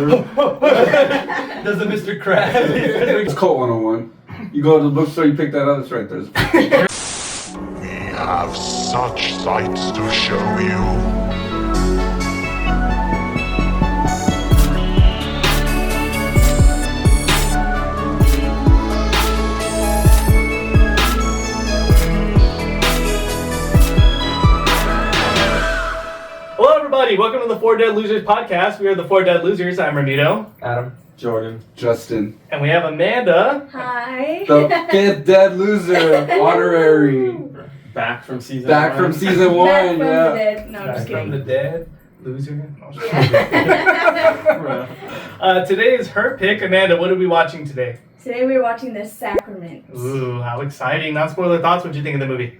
Does the Mr. Krabs? It's Cult 101. You go to the bookstore, you pick that up, it's right there. We have such sights to show you. Hello, everybody. Welcome to the Four Dead Losers podcast. We are the Four Dead Losers. I'm Ramito. Adam. Jordan. Justin. And we have Amanda. Hi. The fifth dead loser, honorary. Back from season Back one. from season one, Back from the yeah. dead. No, I'm just Back from kidding. the dead loser. No, Yeah. today is her pick. Amanda, what are we watching today? Today we're watching The Sacrament. Ooh, how exciting. Non-spoiler thoughts. What do you think of the movie?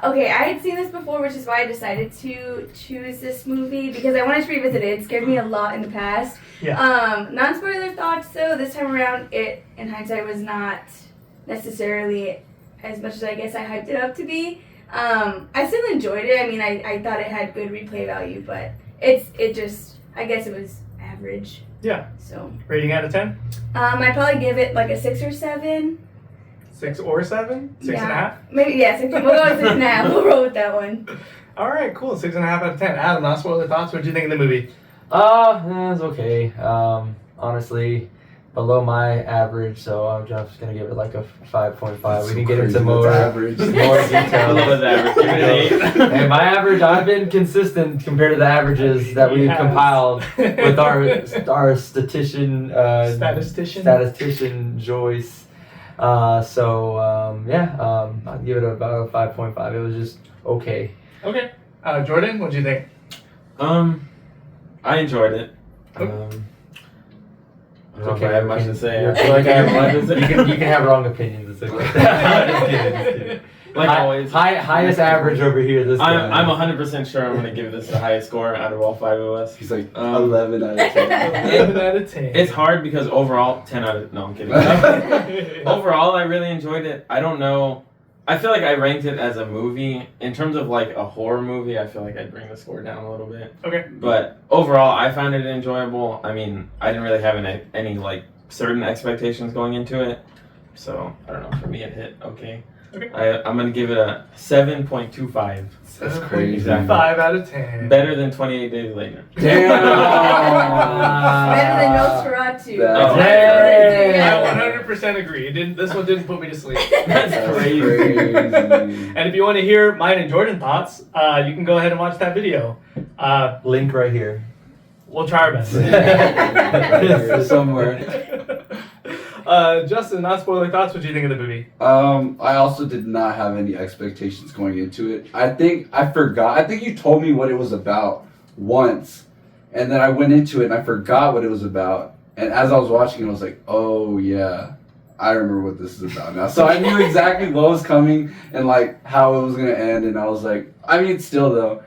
Okay, I had seen this before, which is why I decided to choose this movie, because I wanted to revisit it. It scared me a lot in the past. Yeah. Non-spoiler thoughts, though, this time around, it, in hindsight, was not necessarily as much as I guess I hyped it up to be. I still enjoyed it. I mean, I thought it had good replay value, but I guess it was average. Yeah. So. Rating out of 10? I'd probably give it like a 6 or 7. 6 or 7? 6.5? Maybe, yeah, 6. We'll go with 6.5. We'll roll with that one. All right, cool. 6.5 out of 10. Adam, non-spoiler thoughts. What do you think of the movie? It was okay. Honestly, below my average, so I'm just gonna give it like a 5.5. We can get into more average. more Below details. his average. Give it an 8. And my average, I've been consistent compared to the averages that we've Yes. compiled with our statistician Joyce. I'd give it about a 5.5. It was just okay. Okay. Jordan, what do you think? I enjoyed it. I It's don't know if I have much to say. I feel like I have much to say. You can have wrong opinions. It's okay. Just kidding. Like always. Highest average over here. This guy. I'm 100% sure I'm going to give this the highest score out of all 5 of us. He's like 11 out of 10. 11 out of 10. It's hard because overall, 10 out of... No, I'm kidding. Overall, I really enjoyed it. I don't know. I feel like I ranked it as a movie. In terms of like a horror movie, I feel like I'd bring the score down a little bit. Okay. But overall, I found it enjoyable. I mean, I didn't really have any like certain expectations going into it. So, I don't know. For me, it hit okay. Okay. I'm going to give it a 7.25. That's crazy. Exactly. 5 out of 10. Better than 28 Days Later. Damn. Better than Nosferatu. That's Hey. I 100% agree. This one didn't put me to sleep. That's crazy. And if you want to hear mine and Jordan thoughts, you can go ahead and watch that video. Link right here. We'll try our best. Somewhere. Justin, non-spoiler thoughts. What do you think of the movie? I also did not have any expectations going into it. I think you told me what it was about once, and then I went into it and I forgot what it was about. And as I was watching it, I was like, oh yeah, I remember what this is about now. So I knew exactly what was coming and like how it was gonna end. And I was like, I mean, still though,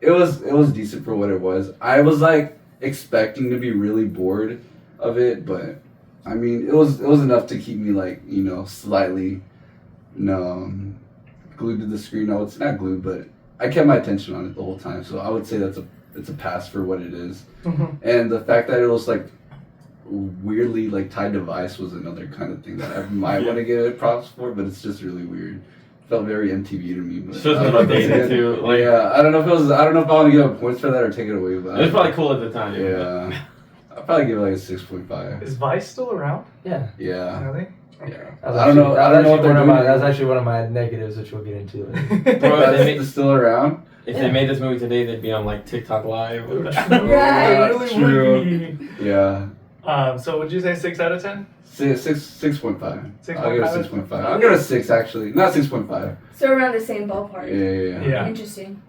it was decent for what it was. I was like expecting to be really bored of it, but I mean, it was enough to keep me like, slightly, glued to the screen. No, it's not glued, but I kept my attention on it the whole time. So I would say it's a pass for what it is. Mm-hmm. And the fact that it was like weirdly like tied to Vice was another kind of thing that I might want to give it props for, but it's just really weird. Felt very MTV to me. But It was a little dated too. Like, yeah, I don't know if I want to give it points for that or take it away. But it was probably cool at the time. Yeah. I'd probably give it like a 6.5. Is Vice still around? Yeah. Yeah. Really? Yeah. That was I don't know what they're doing. That was actually one of my negatives, which we'll get into. Bro, That's still around. if they made this movie today, they'd be on like TikTok Live. Right. True. Yeah. So would you say 6 out of 10? 6.5. 6.5? I'll give it 6.5. I'll give it a 6 actually. Not 6.5. So around the same ballpark. Yeah. Interesting.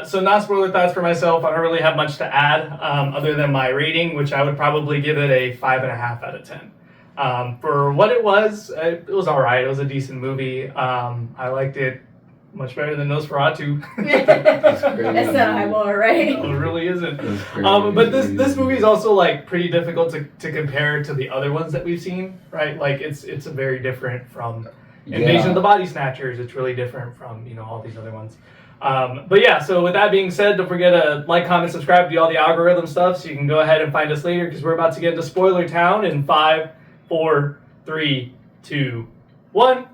So non-spoiler thoughts for myself. I don't really have much to add other than my rating, which I would probably give it a 5.5 out of 10. For what it was all right. It was a decent movie. I liked it much better than Nosferatu. That's not a high bar, right? No, it really isn't. But this movie is also like pretty difficult to compare to the other ones that we've seen, right? Like it's a very different from Invasion of the Body Snatchers. It's really different from all these other ones. But yeah, so with that being said, don't forget to like, comment, subscribe, do all the algorithm stuff so you can go ahead and find us later because we're about to get into Spoiler Town in 5, 4, 3, 2, 1.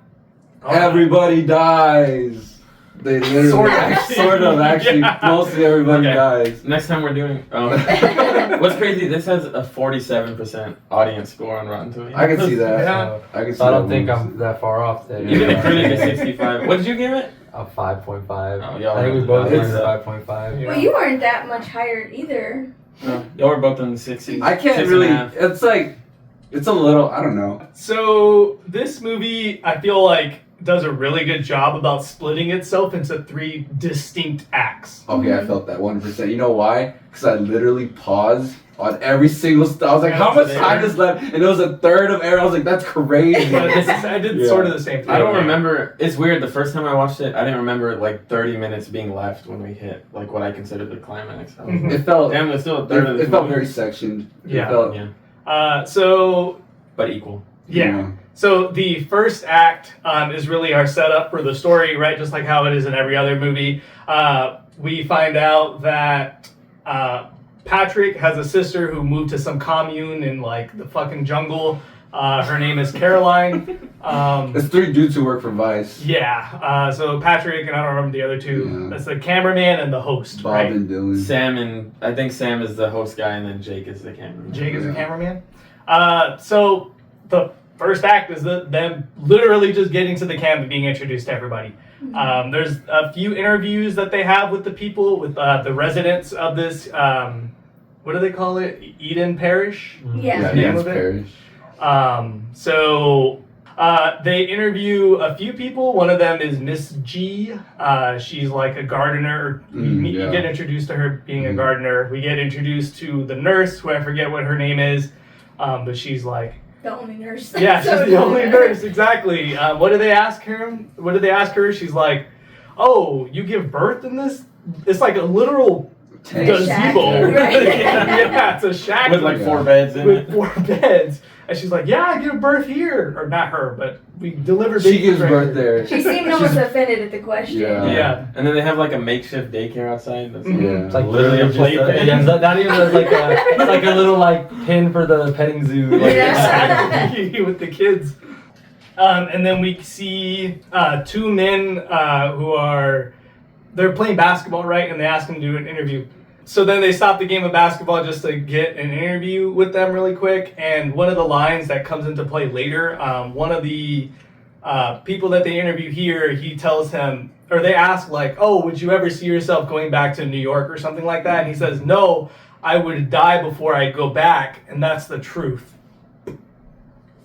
Everybody dies. They literally, sort of, actually, Yeah. mostly everybody Okay. dies. Next time we're doing. What's crazy? This has a 47% audience score on Rotten Tomatoes. I can see that. Yeah. I can see So I don't that think one. I'm that far off there. You give a critic a 65. What did you give it? A 5.5. Oh, y'all I think we are- both it's rated a- 5.5. Yeah. Well, you weren't that much higher either. No, y'all were both in the 60s. I can't 6.5. really. It's like, it's a little. I don't know. So this movie, I feel like, does a really good job about splitting itself into 3 distinct acts. Okay, I felt that 100%. You know why? Because I literally paused on every single stuff. I was like, Yeah, how much that's time fair. is left? And it was a third of air. I was like, that's crazy. But I did Yeah. sort of the same thing. I don't remember. It's weird. The first time I watched it, I didn't remember like 30 minutes being left when we hit like what I considered the climax. I was Mhm. like, It felt. damn, there's still a third of It this felt movie. very sectioned. Yeah. It felt, Yeah, So but equal. yeah. So the first act is really our setup for the story, right? Just like how it is in every other movie. We find out that Patrick has a sister who moved to some commune in like the fucking jungle. Her name is Caroline. It's 3 dudes who work for Vice. Yeah. So Patrick and I don't remember the other 2. Yeah. That's the cameraman and the host, Bob right? and Dylan. Sam and I think Sam is the host guy, and then Jake is the cameraman. Jake is the Yeah. cameraman. So the first act is them literally just getting to the camp and being introduced to everybody. There's a few interviews that they have with the people, with the residents of this. What do they call it? Eden Parish. Yeah. Yeah, Name Nance of it? Parrish. So they interview a few people. One of them is Miss G. She's like a gardener. You yeah. get introduced to her being a Mhm. gardener. We get introduced to the nurse, who I forget what her name is, but she's like, The only nurse. yeah, she's So the only yeah. nurse, exactly. What do they ask her? What did they ask her? She's like, oh, you give birth in this? It's like a literal Tank. gazebo. shack. Right. Yeah, it's a shack With like 4 beds in with it. 4 beds. And she's like, yeah, I give birth here. Or not her, but we deliver She babies gives right birth here. there. She seemed almost offended at the question. Yeah. Yeah. And then they have like a makeshift daycare outside. That's Mhm. Yeah. It's like Literally a just playpen. yeah, it's not even like it's like a little like pin for the petting zoo. Like, Yeah. Exactly, with the kids. And then we see 2 men they're playing basketball, right? And they ask them to do an interview. So then they stop the game of basketball just to get an interview with them really quick. And one of the lines that comes into play later, one of the people that they interview here, he tells him, or they ask like, oh, would you ever see yourself going back to New York or something like that? And he says, no, I would die before I go back. And that's the truth.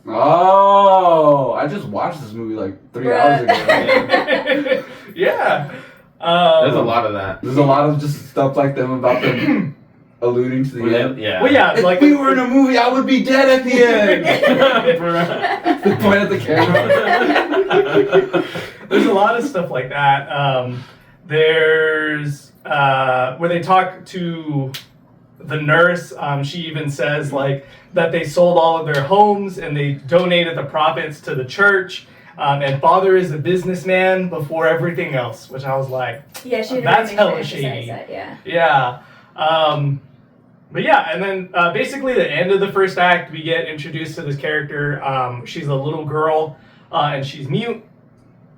Oh, I just watched this movie like 3 hours ago. Yeah. There's a lot of that. There's a lot of just stuff like them about them alluding to the end. Yeah. Well, yeah, If like we were in a movie, I would be dead at the end. They point at the camera. there's a lot of stuff like that. There's where they talk to the nurse. She even says like that they sold all of their homes and they donated the profits to the church. And father is a businessman before everything else, which I was like, Yeah, she didn't That's really hella emphasize shady. that, yeah. yeah. But yeah, and then basically the end of the first act, we get introduced to this character. She's a little girl, and she's mute.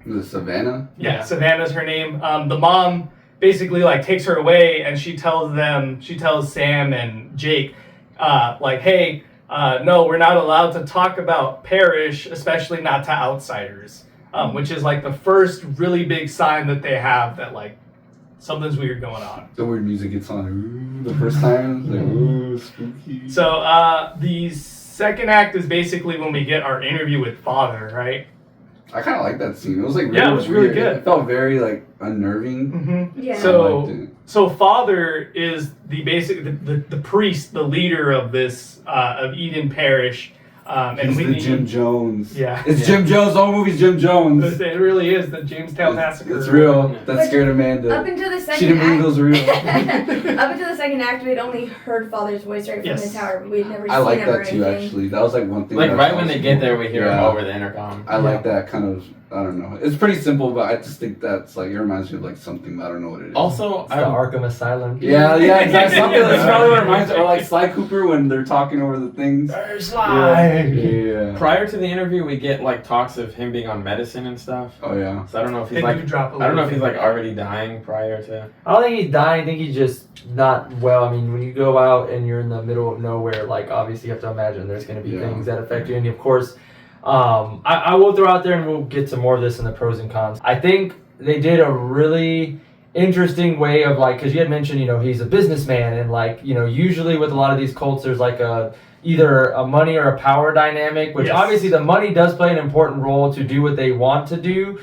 Was it Savannah? Yeah, Savannah's her name. The mom basically like takes her away, and she tells Sam and Jake, like, hey, no, we're not allowed to talk about Parrish, especially not to outsiders, which is like the first really big sign that they have that like something's weird going on. The weird music gets on. Ooh, the first time. Like, ooh, spooky. So the second act is basically when we get our interview with father, right? I kind of like that scene. It was like really Yeah, it was really weird. good. It felt very like unnerving. Mm-hmm. Yeah. So- I liked it. So father is the priest, the leader of this of Eden Parish, and He's we the need, Jim Jones. Yeah. It's Jim Jones. The whole movie's Jim Jones. It really is the Jamestown Massacre. It's real. Yeah. That scared Amanda. Up until the She second didn't believe it act. was real. Up until the second act, we'd only heard Father's voice right from Yes. the tower. We'd never I seen like him or that too. anything. Actually, that was like one thing. Like that right was when they awesome. get there, we hear him Yeah. over the intercom. I like that kind of I don't know. It's pretty simple, but I just think that's like, it reminds me of like something, but I don't know what it is. Also, It's the Arkham Asylum. Yeah, exactly. Something that's probably what it reminds me, or like Sly Cooper when they're talking over the things. Yeah. prior to the interview, we get like talks of him being on medicine and stuff. Oh yeah. So I don't know if he's They like do drop a I don't know if little he's like already dying prior to. I don't think he's dying. I think he's just not well. I mean, when you go out and you're in the middle of nowhere, like obviously you have to imagine there's going to be things that affect you. And of course, I will throw out there, and we'll get to more of this in the pros and cons. I think they did a really interesting way of like, because you had mentioned, you know, he's a businessman, and like, you know, usually with a lot of these cults, there's like either a money or a power dynamic, which obviously the money does play an important role to do what they want to do,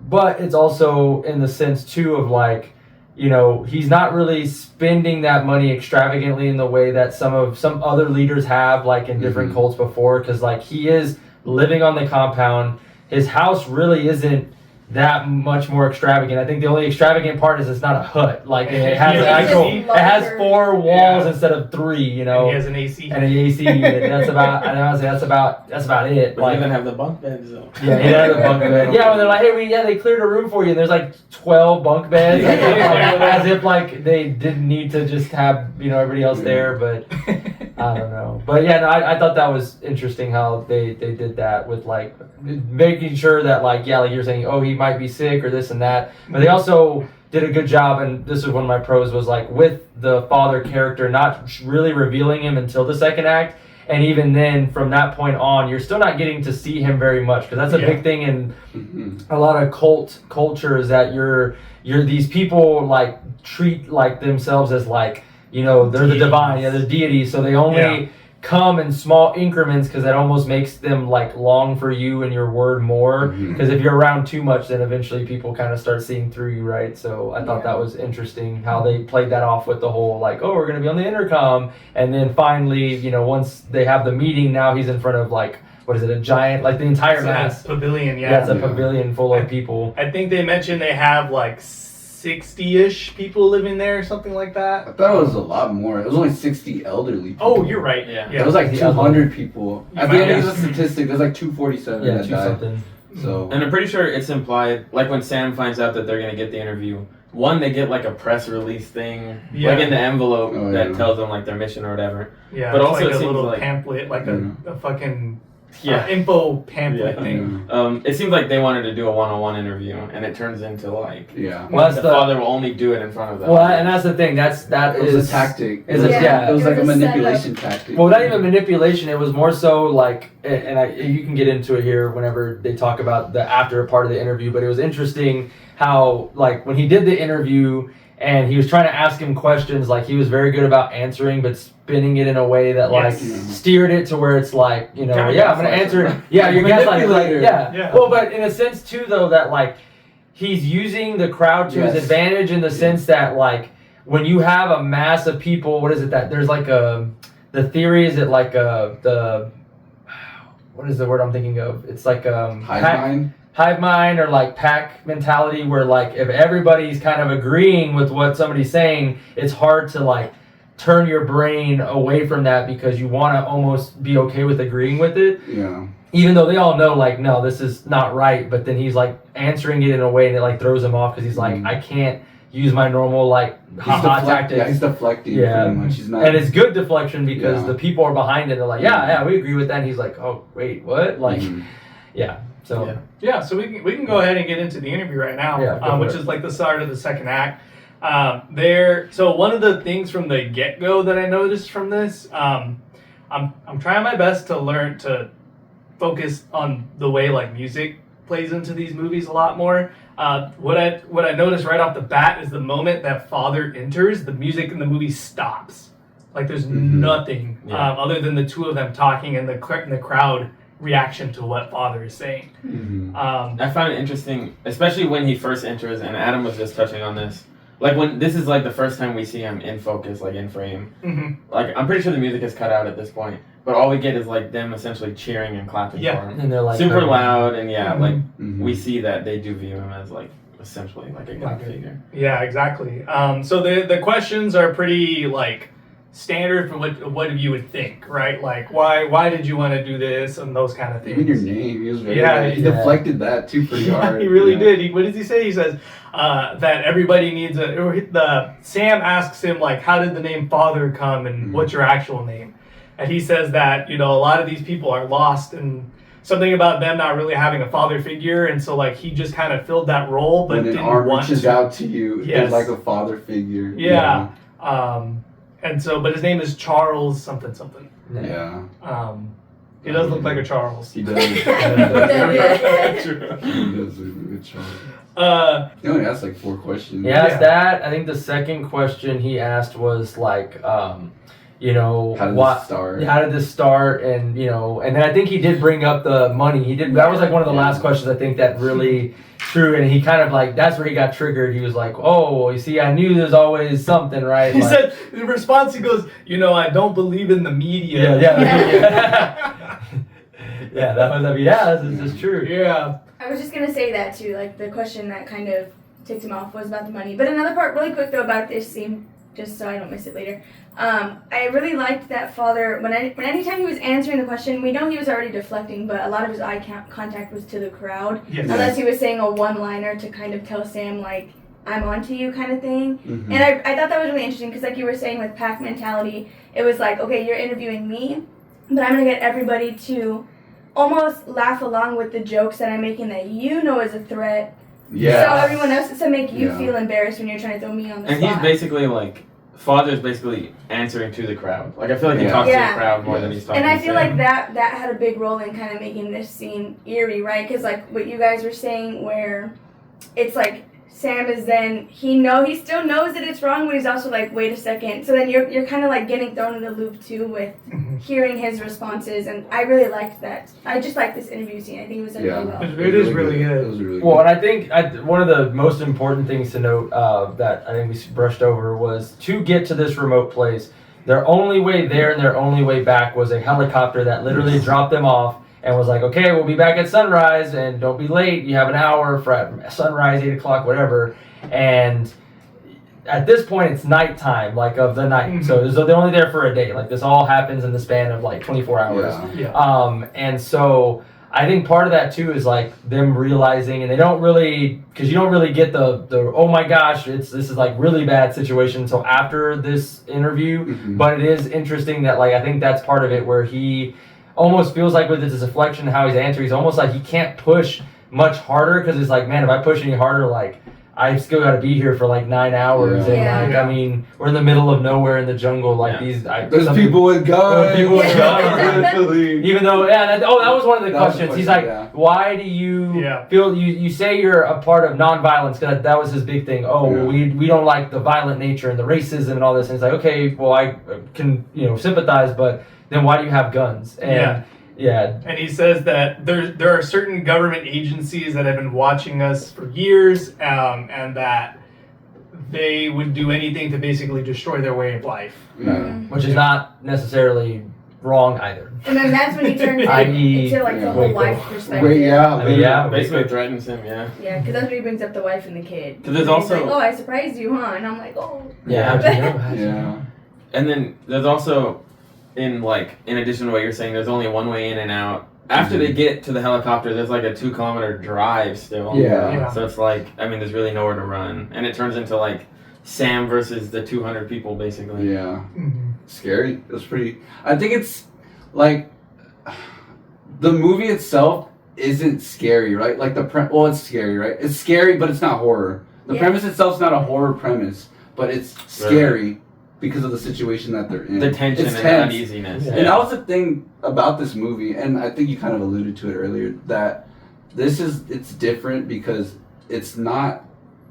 but it's also in the sense too of like, you know, he's not really spending that money extravagantly in the way that some other leaders have, like in different cults before, because like he is living on the compound. His house really isn't that much more extravagant. I think the only extravagant part is it's not a hut. Like it has it has 4 walls instead of 3. You know, and he has an AC and an AC unit. That's about. And I would say that's about it. But like, he doesn't have the bunk beds though. Yeah, he doesn't have the bunk bed. Yeah, when they're like, hey, they cleared a room for you, and there's like 12 bunk beds, as if like they didn't need to just have, you know, everybody else there. But I don't know. But yeah, no, I thought that was interesting how they did that with like making sure that like, yeah, like you're saying, oh, he might be sick or this and that. But they also did a good job, and this is one of my pros, was like with the father character not really revealing him until the second act. And even then, from that point on, you're still not getting to see him very much, because that's a big thing in a lot of cult cultures, that you're these people like treat like themselves as like, you know, they're the divine, they're deities, so they only come in small increments, because that almost makes them like long for you and your word more, because if you're around too much, then eventually people kind of start seeing through you, right? So I thought that was interesting how they played that off with the whole like, oh, we're gonna be on the intercom, and then finally, you know, once they have the meeting, now he's in front of like, what is it, a giant, like the entire mass pavilion. Yeah, it's a pavilion full of people. I think they mentioned they have like 60-ish people living there or something like that. I thought it was a lot more. It was only 60 elderly people. Oh, you're right. Yeah. It was like 200 people. I think might it was a statistic. There's like 247 Yeah, that died. something. So. And I'm pretty sure it's implied, like when Sam finds out that they're gonna get the interview. One, they get like a press release thing, like in the envelope that tells them like their mission or whatever. Yeah. But it's also like it a seems little like pamphlet, like a fucking Yeah. info pamphlet thing. It seems like they wanted to do a one-on-one interview, and it turns into like Well, that's the father will only do it in front of them. Well, and that's the thing. That it was a tactic. It was like It a was a manipulation tactic. Well, not even manipulation. It was more so like, and you can get into it here whenever they talk about the after part of the interview. But it was interesting how, like, when he did the interview and he was trying to ask him questions, like he was very good about answering, but spinning it in a way that like steered it to where it's like, you know, I'm gonna answer it. Yeah, you're gaslighting. Like, yeah. Well, but in a sense too, though, that like he's using the crowd to his advantage in the sense that like when you have a mass of people, what is it that there's like the theory is it like the what is the word I'm thinking of? It's like hive mind or like pack mentality, where like if everybody's kind of agreeing with what somebody's saying, it's hard to like turn your brain away from that, because you want to almost be okay with agreeing with it. Yeah. Even though they all know like, no, this is not right, but then he's like answering it in a way and it like throws him off, because he's like, I can't use my normal like tactics. Yeah, he's deflecting. Pretty much. He's not. And it's good deflection, because the people are behind it. They're like, yeah, we agree with that. And he's like, oh wait, what? Like, So So we can go ahead and get into the interview right now, which is like the start of the second act. So one of the things from the get-go that I noticed from this, I'm trying my best to learn to focus on the way like music plays into these movies a lot more. What I noticed right off the bat is the moment that father enters, the music in the movie stops. Like there's nothing other than the two of them talking and the crowd reaction to what father is saying. I found it interesting, especially when he first enters, and Adam was just touching on this. Like when this is like the first time we see him in focus, like in frame. Like I'm pretty sure the music is cut out at this point, but all we get is like them essentially cheering and clapping for him. And they're like super loud, and we see that they do view him as like essentially like a god figure. Yeah, exactly. So the questions are pretty like standard for what you would think, right? Like why did you want to do this and those kind of things. Even your name, he was very he yeah. deflected that too pretty hard. He really yeah. did. What does he say? He says that everybody needs Sam asks him, like, how did the name Father come and what's your actual name? And he says that, a lot of these people are lost and something about them not really having a father figure, and so like he just kind of filled that role, but when an didn't arm want reaches to. out to you, Yes. it's like a father figure. Yeah. And so, but his name is Charles something. Yeah. He does look like a Charles. He does. He does a good job. He only asked like 4 questions. He asked that. I think the second question he asked was like, How did this start? How did this start? And and then I think he did bring up the money. He did. That was like one of the last questions. I think that really true. And he kind of like that's where he got triggered. He was like, "Oh, well, you see, I knew there's always something, right?" He like, said in response, he goes, I don't believe in the media. Yeah, that was. I mean, yeah, this is just true. Yeah. I was just gonna say that too. Like the question that kind of ticked him off was about the money. But another part, really quick though, about this scene, just so I don't miss it later. I really liked that father when anytime he was answering the question, we know he was already deflecting, but a lot of his eye contact was to the crowd, Yes. unless he was saying a one-liner to kind of tell Sam like, "I'm onto you" kind of thing. Mm-hmm. And I thought that was really interesting because, like you were saying with pack mentality, it was like, okay, you're interviewing me, but I'm gonna get everybody to almost laugh along with the jokes that I'm making that is a threat. Yeah. So everyone else to make you Yeah. feel embarrassed when you're trying to throw me on the And spot. he's basically like, Father's basically answering to the crowd. Like I feel like he Yeah. talks to Yeah. the crowd more than he's talking And I to feel Sam. like that had a big role in kind of making this scene eerie, right? Because like what you guys were saying, where it's like Sam is then he still knows that it's wrong, but he's also like, wait a second. So then you're kind of like getting thrown in the loop too with hearing his responses, and I really liked that. I just liked this interview scene. I think it was done really well. It is really good. It was really Well, good. and I think one of the most important things to note that I think we brushed over was to get to this remote place, their only way there and their only way back was a helicopter that literally dropped them off and was like, okay, we'll be back at sunrise and don't be late. You have an hour for sunrise, 8 o'clock, whatever. And at this point, it's nighttime, like of the night. So they're only there for a day. Like this all happens in the span of like 24 hours. Yeah. And so I think part of that too is like them realizing, and they don't really, because you don't really get the oh my gosh, this is like really bad situation until after this interview. Mhm. But it is interesting that like I think that's part of it where he almost feels like with his deflection, how he's answering, he's almost like he can't push much harder because it's like, man, if I push any harder, like I've still got to be here for like 9 hours, Yeah. and like I mean, we're in the middle of nowhere in the jungle, like There's people with guns. People with guns. Literally. Even though, that was one of the That was questions. the He's question, like, yeah. why do you feel you say you're a part of nonviolence? Because that was his big thing. Oh, well, we don't like the violent nature and the racism and all this. And it's like, okay, well, I can sympathize, but then why do you have guns? And And he says that there are certain government agencies that have been watching us for years, and that they would do anything to basically destroy their way of life. which is not necessarily wrong either. And then that's when he turns I.e., into like the whole Waco. wife perspective. Basically threatens him, yeah. Yeah, because that's when he brings up the wife and the kid. 'Cause there's And he's also- like, oh, I surprised you, huh? And I'm like, oh. Yeah, how'd you know? How'd you know? And then there's also, in addition to what you're saying, there's only one way in and out. After they get to the helicopter, there's like a 2-kilometer drive still. Yeah. So it's like, I mean, there's really nowhere to run. And it turns into like Sam versus the 200 people, basically. Yeah. Scary. It was pretty. I think it's like the movie itself isn't scary, right? Like it's scary, right? It's scary, but it's not horror. The premise itself's not a horror premise, but it's scary because of the situation that they're in. The tension it's and tense. uneasiness. Yeah. And that was the thing about this movie, and I think you kind of alluded to it earlier, that it's different because it's not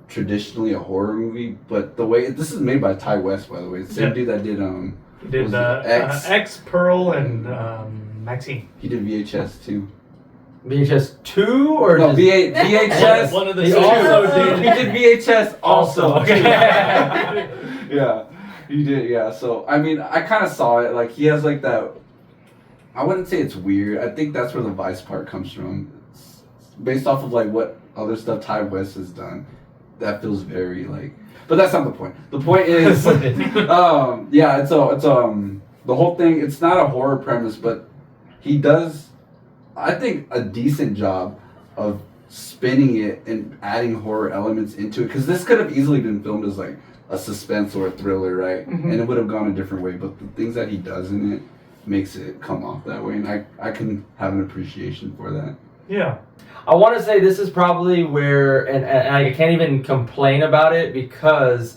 traditionally a horror movie, but the way this is made by Ty West, by the way, the same dude that did He did X, Pearl, and Maxine. He did VHS too. VHS 2 or no, just... VHS. One of the he two. also did. He did VHS also. Okay. Yeah, he did. Yeah. So I mean, I kind of saw it. Like he has like that. I wouldn't say it's weird. I think that's where the Vice part comes from. It's based off of like what other stuff Ty West has done. that feels very like. But that's not the point. The point is, yeah, it's the whole thing. It's not a horror premise, but he does, I think, a decent job of spinning it and adding horror elements into it. Because this could have easily been filmed as like a suspense or a thriller, right? Mm-hmm. And it would have gone a different way. But the things that he does in it makes it come off that way, and I can have an appreciation for that. Yeah. I want to say this is probably where, and I can't even complain about it because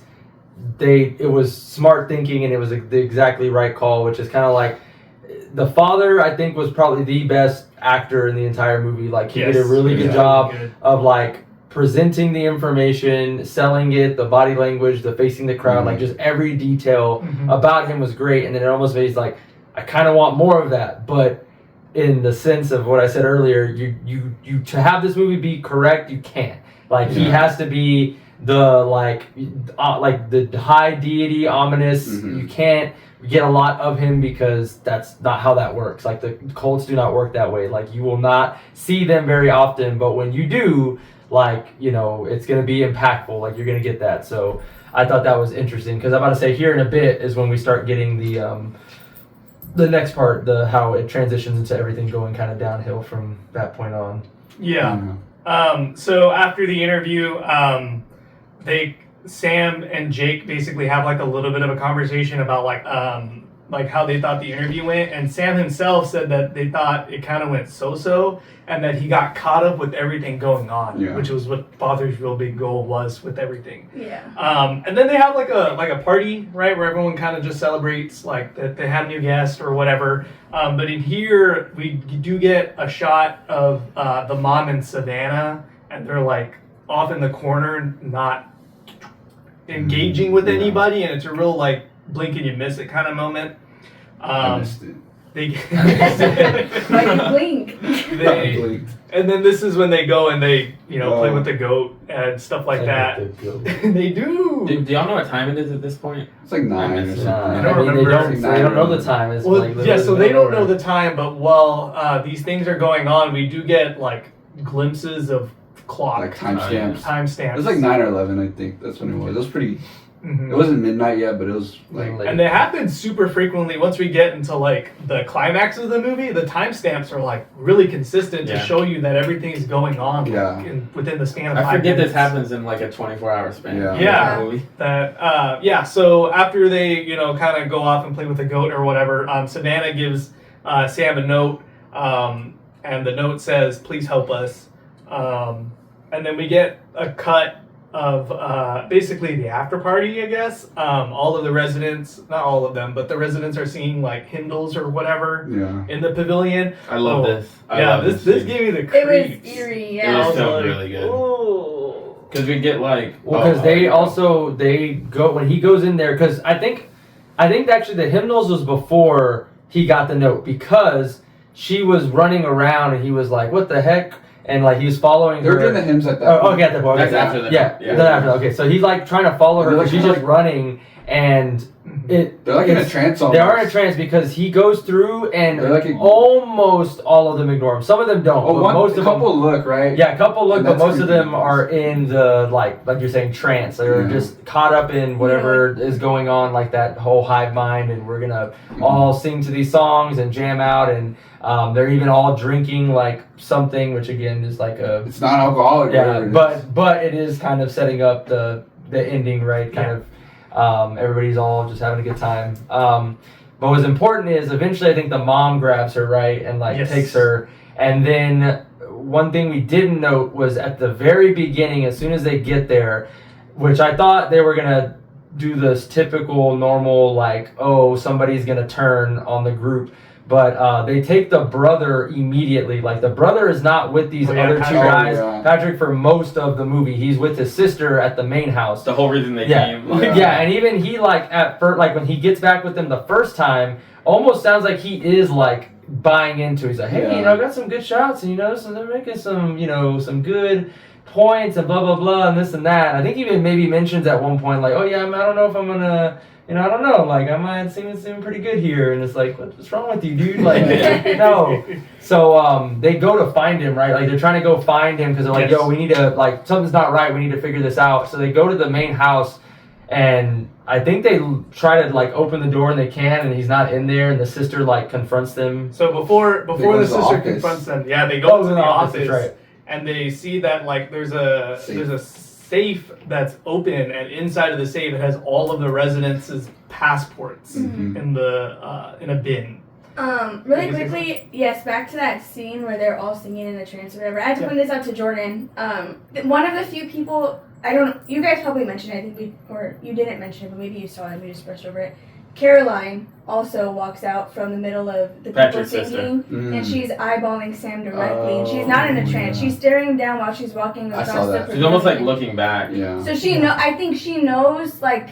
it was smart thinking and it was the exactly right call, which is kind of like the father, I think, was probably the best actor in the entire movie. Like, he did a really good job of like presenting the information, selling it, the body language, the facing the crowd, like just every detail about him was great. And then it almost made like, I kind of want more of that, but in the sense of what I said earlier, you to have this movie be correct, you can't. Like, he has to be the like the high deity, ominous. You can't get a lot of him because that's not how that works. Like, the cults do not work that way. Like, you will not see them very often, but when you do, like, you know, it's gonna be impactful. Like, you're gonna get that. So I thought that was interesting, because I'm about to say here in a bit is when we start getting the next part, how it transitions into everything going kind of downhill from that point on. Yeah. So after the interview, Sam and Jake basically have like a little bit of a conversation about like how they thought the interview went, and Sam himself said that they thought it kind of went so-so, and that he got caught up with everything going on, which was what Father's real big goal was with everything. Yeah. And then they have like a party, right, where everyone kind of just celebrates like that they had a new guest or whatever. But in here we do get a shot of the mom and Savannah, and they're like off in the corner, not engaging with anybody, and it's a real like blink and you miss it kind of moment. I missed it. Like you blink. And then this is when they go and they, you know, play with the goat and stuff like that. They do. Do y'all know what time it is at this point? It's like 9 or something. I don't remember. They don't know the time. It's Well, like yeah, so they don't know the time, but while these things are going on, we do get like glimpses of clock. Like timestamps. Timestamps. It was like 9 or 11, I think. That's when it was. It was pretty. It wasn't midnight yet, but it was like. And they happen super frequently. Once we get into like the climax of the movie, the timestamps are like really consistent to show you that everything is going on within the span of 5 minutes. I forget this happens in like a 24-hour span. So after they, you know, kind of go off and play with the goat or whatever, Savannah gives Sam a note, and the note says, "Please help us." And then we get a cut of basically the after party, I guess. All of the residents, not all of them, but the residents are singing like hymnals or whatever in the pavilion. I love this. This gave me the creeps. It was eerie, yeah. It was so really good. Because we get like... because they go, when he goes in there, because I think actually the hymnals was before he got the note, because she was running around and he was like, what the heck? And like he was following her. They're doing the hymns at that point. Okay, at that point. That's after that. Yeah. Then after that. Okay, so he's like trying to follow her, but she's just running, and they're like in a trance almost. They are in a trance because he goes through and almost all of them ignore him. Some of them don't. Oh, most of couple them, look, right? Yeah, a couple look, but most of them are in the like you're saying, trance. They're just caught up in whatever is going on, like that whole hive mind, and we're gonna all sing to these songs and jam out, and they're even all drinking like something, which again is like it's not alcoholic. Yeah, but it is kind of setting up the ending, right? Kind of. Everybody's all just having a good time. But what's important is eventually I think the mom grabs her, right, and like takes her. And then one thing we didn't note was at the very beginning, as soon as they get there, which I thought they were gonna do this typical normal like, oh, somebody's gonna turn on the group. But they take the brother immediately. Like, the brother is not with these other two guys. Patrick, for most of the movie, he's with his sister at the main house. The whole reason they came. Yeah, and even he, like, at first, like, when he gets back with them the first time, almost sounds like he is, like, buying into it. He's like, hey, you know, I got some good shots, and, you know, so they're making some, you know, some good points, and blah, blah, blah, and this and that. I think he even maybe mentions at one point, like, oh, yeah, I don't know if I'm going to I don't know, like, I might seem pretty good here. And it's like, what's wrong with you, dude? Like, no. So they go to find him, right? Like, they're trying to go find him because they're like, Yes. yo, we need to, like, something's not right. We need to figure this out. So they go to the main house, and I think they try to, like, open the door, and they can, and he's not in there, and the sister, like, confronts them. So before go the to the sister office. confronts them, they go to the office, right? and they see that like there's a safe that's open, and inside of the safe it has all of the residents' passports in a bin. Really quickly, yes, back to that scene where they're all singing in the trance or whatever. I had to point this out to Jordan. One of the few people, you guys probably mentioned it, I think or you didn't mention it, but maybe you saw it and we just brushed over it. Caroline also walks out from the middle of the people Patrick's singing, sister. and she's eyeballing Sam directly, and she's not in a trance. She's staring him down while she's walking I across saw the that. She's almost like pavilion. looking back. Yeah. So I think she knows, like,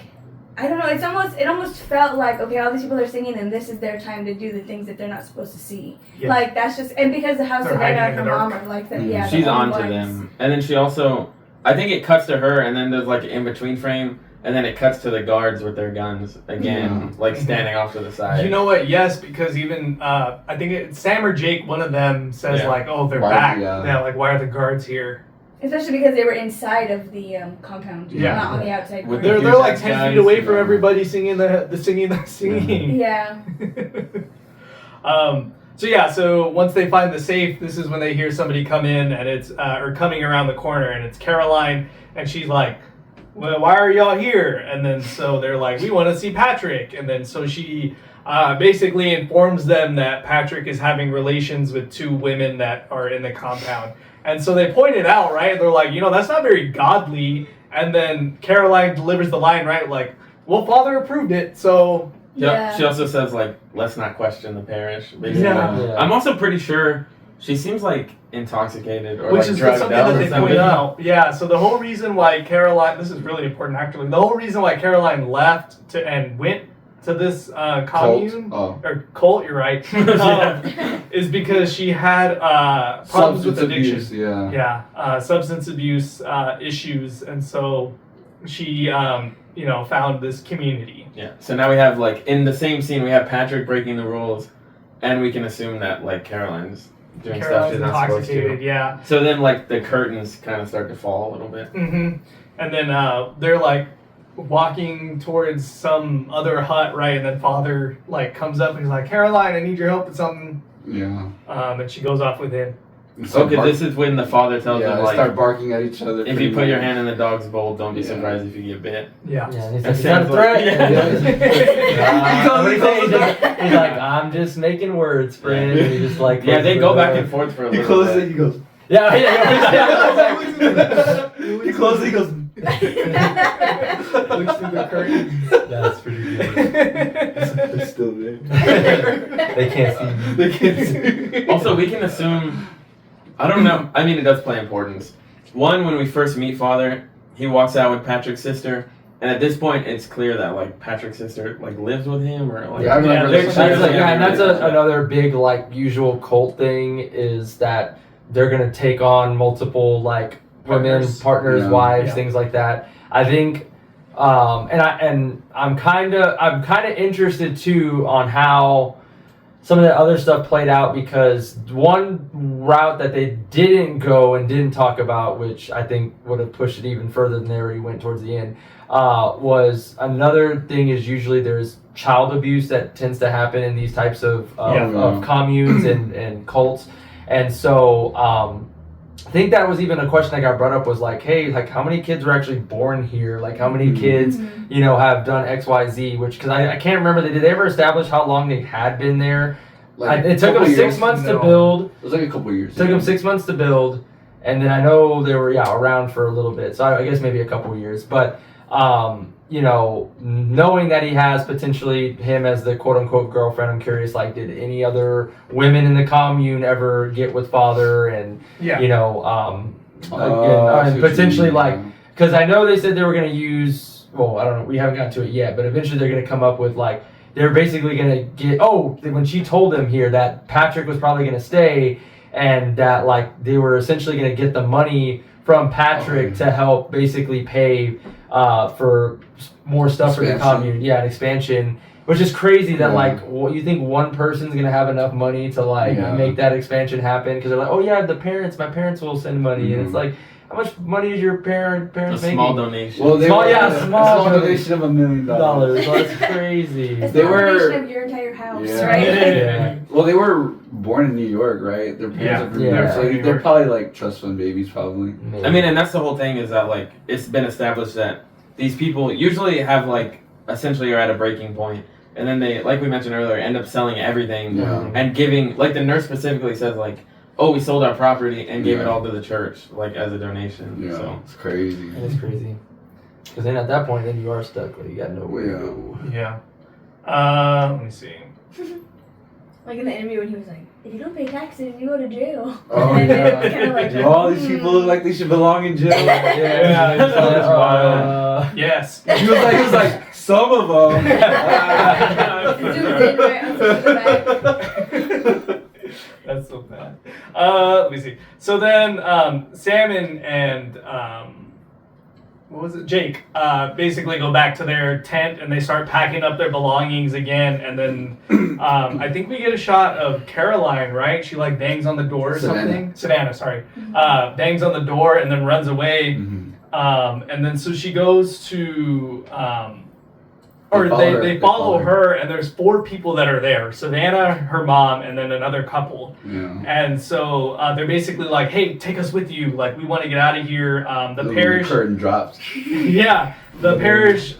I don't know, it almost felt like, okay, all these people are singing and this is their time to do the things that they're not supposed to see. Yeah. Like, that's just, and because the house They're of Edna hiding in and the her dark. mom are like, Mhm. She's the only onto ones. them. And then she also, I think it cuts to her, and then there's like an in-between frame, and then it cuts to the guards with their guns again, like standing off to the side. You know what? Yes, because even I think it's Sam or Jake, one of them says Yeah. like, "Oh, they're Why- back." yeah. Like, why are the guards here? Especially because they were inside of the compound, Yeah. not on the outside. With corner. They're like Huge 10 guys, feet away from yeah. everybody singing the singing. Yeah. So once they find the safe, this is when they hear somebody come in, and it's or coming around the corner, and it's Caroline, and she's like, "Well, why are y'all here?" And then so they're like, "We want to see Patrick," and then so she basically informs them that Patrick is having relations with two women that are in the compound, and so they point it out, right? They're like, that's not very godly, and then Caroline delivers the line, right? Like, well, Father approved it, so. Yeah. She also says like, "Let's not question the parish." Basically. Yeah. I'm also pretty sure she seems like intoxicated or Which like is drugged something out that or they something. point out. Yeah, so the whole reason why Caroline, this is really important actually, the whole reason why Caroline left and went to this commune, or cult, you're right, is because she had problems with addiction. abuse, yeah. Yeah, substance abuse issues, and so she, found this community. Yeah. So now we have like in the same scene we have Patrick breaking the rules, and we can assume that like Caroline's doing stuff Caroline's she's not supposed intoxicated, to. yeah. So then like the curtains kind of start to fall a little bit. And then they're like walking towards some other hut, right? And then Father like comes up and he's like, "Caroline, I need your help with something." Yeah. And she goes off with him. Okay, this is when the father tells them they like, start barking at each other. if pretty you put your much. hand in the dog's bowl, don't be Yeah. surprised if you get bit. Yeah. Yeah, and he's And like, "Is that a Sam's threat?" like- What do you say? He's like, "I'm just making words, friend." And he just like, Yeah, they closes go the back door. and forth for a He little closes bit. it, he goes. Yeah. He closes it, he goes. Looks through the curtains. That's pretty good. They're still there. They can't see you. They can't see. Also, we can assume, I don't know, I mean, it does play importance. One, when we first meet Father, he walks out with Patrick's sister, and at this point, it's clear that, like, Patrick's sister, like, lives with him, or, like... Yeah, I remember they're- this. That's like, yeah, and that's Yeah. another big like usual cult thing is that they're gonna take on multiple like women, partners, Yeah. wives, Yeah. things like that. I think, and I'm kind of interested too on how some of the other stuff played out, because one route that they didn't go and didn't talk about, which I think would have pushed it even further than they already went towards the end, was another thing is usually there's child abuse that tends to happen in these types of communes and cults. And so I think that was even a question that got brought up was like, hey, like how many kids were actually born here? Like how many kids, have done X, Y, Z, which, because I can't remember, did they ever establish how long they had been there? It took them couple 6 years. months to No. build. It was like a couple years. It took them 6 months to build, and then I know they were around for a little bit. So I guess maybe a couple years. But knowing that he has potentially him as the quote unquote girlfriend, I'm curious. Like, did any other women in the commune ever get with Father? And Yeah. and potentially like, because I know they said they were going to use. Well, I don't know. We haven't gotten to it yet, but eventually they're going to come up with like. They're basically going to get, when she told them here that Patrick was probably going to stay, and that like they were essentially going to get the money from Patrick to help basically pay for more stuff for the Expansion. commune. Yeah, an expansion. Which is crazy that Yeah. like you think one person's gonna have enough money to like Yeah. make that expansion happen because they're like, oh yeah, my parents will send money, and it's Mhm. like, how much money is your A parents making? small donation. Well, they Small- were yeah, a small small donation of $1 million. dollars. Well, that's crazy. It's They the were- renovation of your entire house, Yeah. right? Yeah. Well, they were born in New York, right? Their parents Yeah. are from Yeah. New York, so New they're York. probably like trust fund babies, probably. I mean, and that's the whole thing is that like it's been established that these people usually have like essentially are at a breaking point, and then they, like we mentioned earlier, end up selling everything Yeah. and giving. Like the nurse specifically says, like, "Oh, we sold our property and gave it Yeah. all to the church, like as a donation." Yeah, So it's crazy. It is crazy. Because then at that point, then you are stuck. Like, you got nowhere to Yeah. go. Yeah. Let me see. Like in the interview when he was like, if you don't pay taxes, you go to jail. Oh, And then yeah. it's kind of like, Do all these people look like they should belong in jail? Yeah, it's that's wild. Yes. He was like, some of them. Zoomed in right onto the back. That's so bad. Let me see. So then, Sam and what was it? Jake basically go back to their tent and they start packing up their belongings again. And then I think we get a shot of Caroline, right? She like bangs on the door or something. Savannah, sorry. Bangs on the door and then runs away. Mhm. And then so she goes to, or follow her. they They follow follow her, and there's 4 people that are there: Savannah, her mom, and then another couple. Yeah. And so they're basically like, "Hey, take us with you. Like, we want to get out of here." The Ooh, parish, curtain drops. yeah, the parish.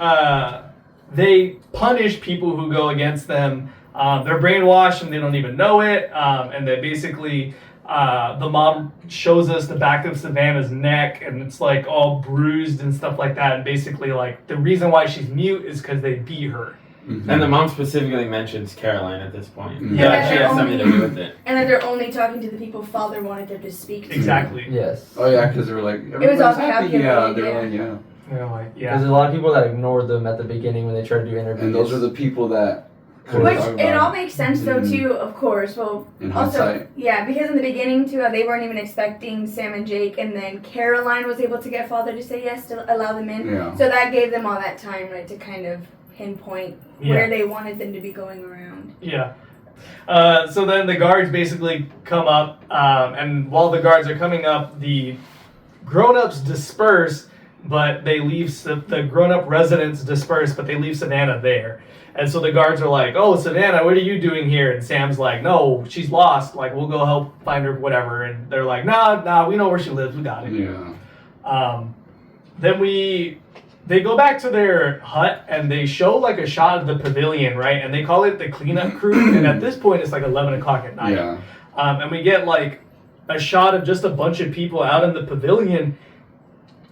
They punish people who go against them. They're brainwashed and they don't even know it. And they basically, the mom shows us the back of Savannah's neck, and it's like all bruised and stuff like that. And basically, like the reason why she's mute is because they beat her. Mhm. and the mom specifically mentions Caroline at this point. Yeah. That she has something to do with it. And that they're only talking to the people father wanted them to speak to. Exactly. Yes. Oh yeah, because they were like, was all everybody's happy. Yeah, calculated, they were yeah. like, yeah. They're like, Because yeah. there's a lot of people that ignored them at the beginning when they tried to do interviews. And those are the people that. Which Talk it about all makes sense though Mhm. too, of course. Well, in also hindsight. yeah, because in the beginning too, they weren't even expecting Sam and Jake, and then Caroline was able to get father to say yes to allow them in. Yeah. So that gave them all that time, right, to kind of pinpoint where they wanted them to be going around. Yeah. So then the guards basically come up, and while the guards are coming up, the grown-ups disperse, but they leave the grown-up residents disperse, but they leave Savannah there. And so the guards are like, "Oh, Savannah, what are you doing here?" And Sam's like, "No, she's lost. Like, we'll go help find her, whatever." And they're like, "Nah, we know where she lives. We got it." Yeah. Then they go back to their hut and they show like a shot of the pavilion, right? And they call it the cleanup crew. And at this point, it's like 11 o'clock at night. Yeah. And we get like a shot of just a bunch of people out in the pavilion.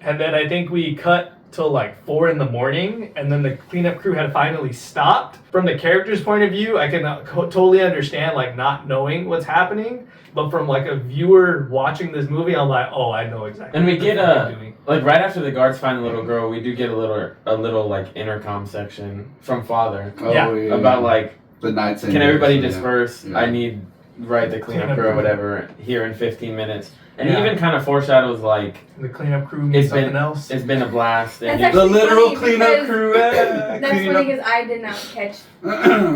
And then I think we cut till like 4 in the morning. And then the cleanup crew had finally stopped. From the character's point of view, I can totally understand like not knowing what's happening. But from like a viewer watching this movie, I'm like, oh, I know exactly. And we what the get fuck they're doing. like right after the guards find the little girl, we do get a little like intercom section from father Oh, Yeah. about like, the nights. can everybody disperse? Yeah. I need the cleanup crew or whatever here in 15 minutes. And Yeah. he even kind of foreshadows like The cleanup crew means It's been- something else. it's been a blast. And That's The actually literal funny cleanup because crew. That's cleaning funny because I did not catch.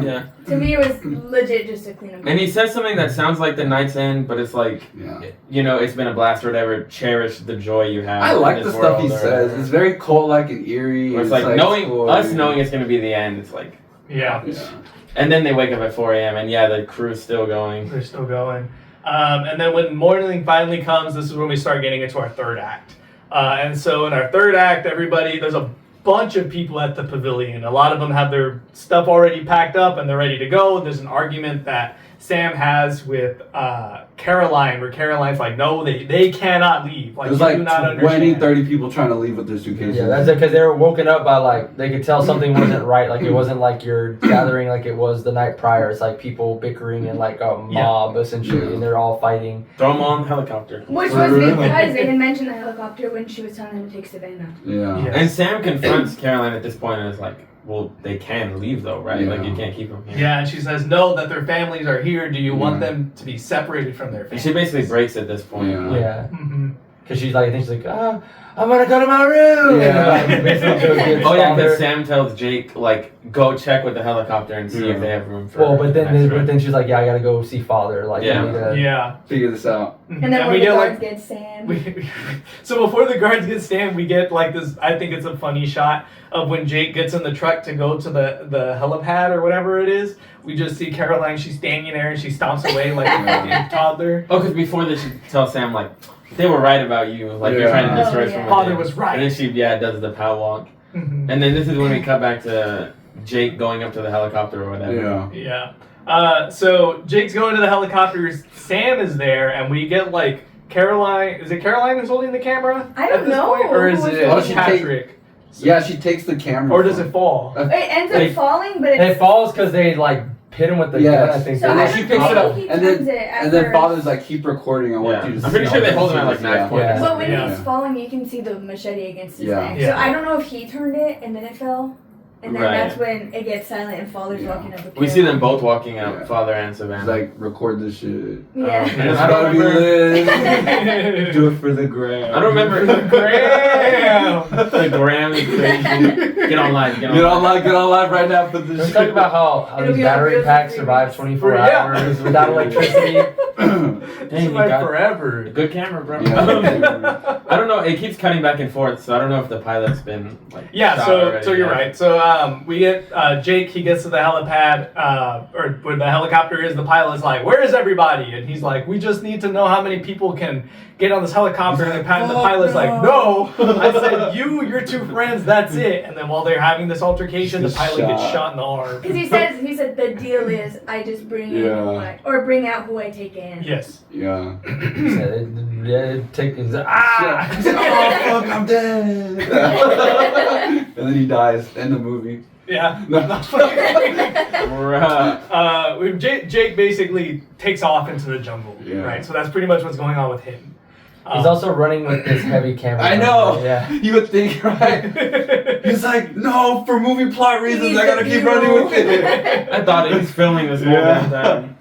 yeah. To me, it was legit just a cleanup. And he says something that sounds like the night's end, but it's like, Yeah. you know, it's been a blast or whatever. Cherish the joy you have. I in like this the stuff he world or says. whatever. It's very cult-like and eerie. Where it's like knowing cool, us yeah. knowing it's gonna be the end. It's like, Yeah. Yeah. and then they wake up at 4 a.m. and yeah, the crew's still going. They're still going. And then when morning finally comes, this is when we start getting into our third act. And so in our third act, there's a bunch of people at the pavilion. A lot of them have their stuff already packed up and they're ready to go. There's an argument that Sam has with Caroline, where Caroline's like, no, they cannot leave. Like, There's you like do not 20, understand. 30 people trying to leave with their suitcases. Yeah, that's it, because they were woken up by like they could tell something wasn't right. Like it wasn't like you're gathering like it was the night prior. It's like people bickering and like a mob essentially, Yeah. and they're all fighting. Throw them on the helicopter. Which was because they had mentioned the helicopter when she was telling them to take Savannah. Yeah. Yeah. And Sam confronts Caroline at this point and is like, well, they can leave though, right? Yeah. Like you can't keep them here. Yeah, and she says, no, that their families are here. Do you want Yeah. them to be separated from their And families? she basically breaks at this point. Yeah. Like, Yeah, Mhm. because she's like, I think she's like, I'm gonna go to my room. Yeah. And, like, basically goes to his Oh yeah, father. because Sam tells Jake like go check with the helicopter and see if they have room for. Well, but the next ride. then she's like, yeah, I gotta go see father. Like, Yeah. I need to- Yeah. Figure this out. And then when we the get guards like get Sam. so before the guards get Stan, we get like this. I think it's a funny shot of when Jake gets in the truck to go to the helipad or whatever it is. We just see Caroline. She's standing there and she stomps away like a fucking toddler. Oh, because before this, she tells Sam like they were right about you, like you're Yeah. trying to destroy us Oh, yeah. from Father within. was right. And then she does the pow walk, Mhm. and then this is when we cut back to Jake going up to the helicopter or whatever. Yeah. Yeah. So Jake's going to the helicopters. Sam is there, and we get like Caroline. Is it Caroline who's holding the camera? I don't at this know point? Or is who was it holding it. Patrick? Yeah, she takes the camera. Or does from- it fall? It ends up They- falling, but And it it's. falls because they like hit him with the Yes. gun. I think. So And I then she don't picks think it up, he and turns then it at and then first. father's like, keep recording. I want Yeah. you to. I'm pretty see sure they all hold this him at, like, stuff. knife point. Yeah. But when Yeah. he's falling, you can see the machete against his Yeah. neck. Yeah. So I don't know if he turned it and then it fell. And then Right. that's when it gets silent and father's Yeah. walking up the We see them both walking out, Yeah. Father and Savannah. She's like, record this shit. Yeah. And It's I don't gotta be remember. lit. Do it for the gram. I don't remember. Graham. The gram is crazy. Get on live. Get on Get live. on live. Get on live right now for this. Let's talk about how It'll these be on battery Reels in packs 3 survive weeks. 24 Yeah. hours without electricity. This Dang, you is like got forever. good camera, bro. Yeah. I don't know. It keeps cutting back and forth, so I don't know if the pilot's been like. Yeah, shot so already so you're yet. right. So we get Jake. He gets to the helipad, or where the helicopter is. The pilot's like, "Where is everybody?" And he's like, "We just need to know how many people can get on this helicopter." And the pilot's like, "No, I said your two friends. That's it." And then while they're having this altercation, the pilot gets shot in the arm. Because he said the deal is I just bring in bring out who I take in. Yes. Yeah. Take his Oh fuck! I'm dead. And then he dies. End the movie. Yeah. Bruh. Jake basically takes off into the jungle. Yeah. Right. So that's pretty much what's going on with him. He's also running with this heavy camera. I know. Yeah. You would think, right? He's like, no, for movie plot reasons, needs I gotta the keep B-roll. running with it. I thought he was filming this whole damn time.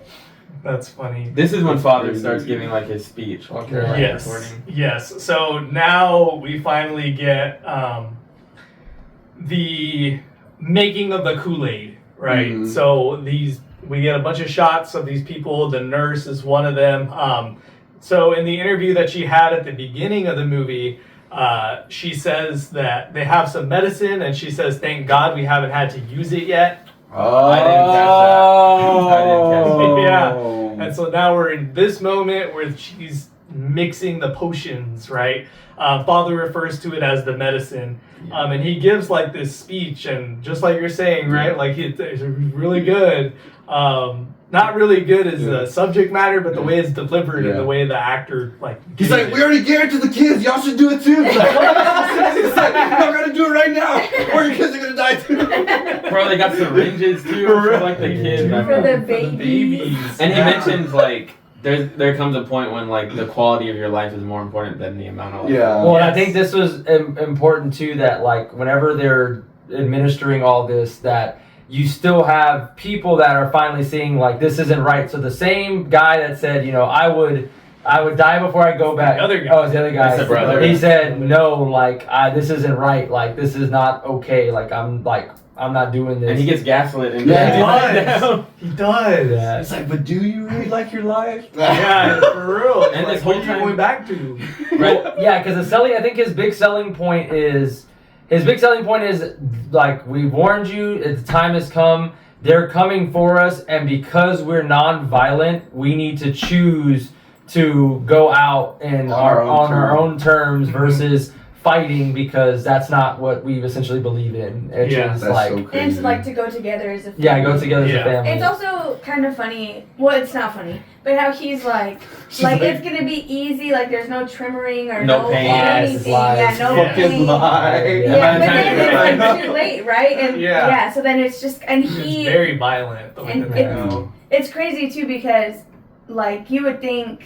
That's funny. This is when Father starts giving like his speech while Caroline's Yes. recording. Yes. So now we finally get the making of the Kool-Aid, right? Mhm. So we get a bunch of shots of these people. The nurse is one of them. So in the interview that she had at the beginning of the movie, she says that they have some medicine, and she says, "Thank God we haven't had to use it yet." Oh. I didn't catch that. I didn't catch Yeah. And so now we're in this moment where she's mixing the potions, right? Father refers to it as the medicine. And he gives like this speech, and just like you're saying, right? Like it's really good. Not really good as the subject matter, but the way it's delivered and the way the actor like. He's like, we already gave it to the kids. Y'all should do it too. He's like, he's like, I'm gonna do it right now, or your kids are gonna die too. Bro, they got syringes too for like the kids. For the babies. And he mentions like there comes a point when like the quality of your life is more important than the amount of life. Yeah. Well, and I Yes. think this was important too, that like whenever they're administering all this, that you still have people that are finally seeing like this isn't right. So the same guy that said, you know, I would die before I go back. The other guy. Oh, it's the other guy. That's the brother. He said, no, like this isn't right. Like this is not okay. Like I'm not doing this. And he gets gaslit and Yeah, he does. He does. Yeah. It's like, but do you really like your life? Yeah, for real. It's And like, this whole what are you time- going back to? right. Yeah, because I think his big selling point is like, we've warned you, the time has come, they're coming for us, and because we're non-violent, we need to choose to go out and on our own terms versus fighting, because that's not what we essentially believe in. It's Yeah. just That's like, so And crazy. to like to go together as a family. yeah, go together as Yeah. a family. It's also kind of funny. Well, it's not funny, but how he's like it's gonna be easy. Like there's no trimmering or No no pain. anything. Lies. Yeah, no Yeah. pain. lie. Yeah. Yeah, but By the time then you it's like too late, right? And Yeah. so then it's just and It's he very violent. The way and that they it- go. it's crazy too because like you would think,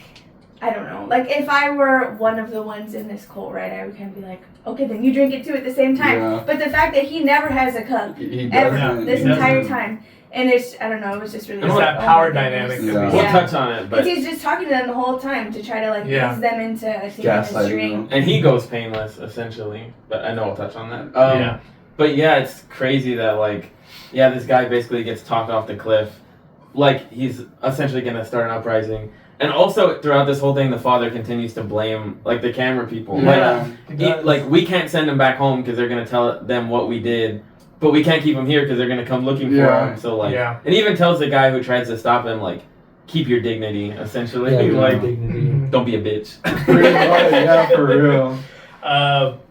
I don't know, like if I were one of the ones in this cult, right, I would kind of be like, okay, then you drink it too at the same time. Yeah. But the fact that he never has a cup He ever doesn't. this he entire doesn't. time, And it's, I don't know, it was just really. It's like, that oh power my dynamic. goodness. Yeah. We'll Yeah. touch on it, but Because he's just talking to them the whole time to try to like Yeah. ease them into taking Gaslighting his drink. them. and he goes painless essentially. But I know we'll touch on that. Yeah. But yeah, it's crazy that like, yeah, this guy basically gets talked off the cliff, like he's essentially gonna start an uprising. And also throughout this whole thing, the father continues to blame like the camera people. Yeah. Like we can't send him back home because they're gonna tell them what we did, but we can't keep him here because they're gonna come looking for Yeah. him. So like, Yeah. and he even tells the guy who tries to stop him like, keep your dignity. Essentially, Yeah, like, dignity. don't be a bitch. Pretty much, yeah, for real.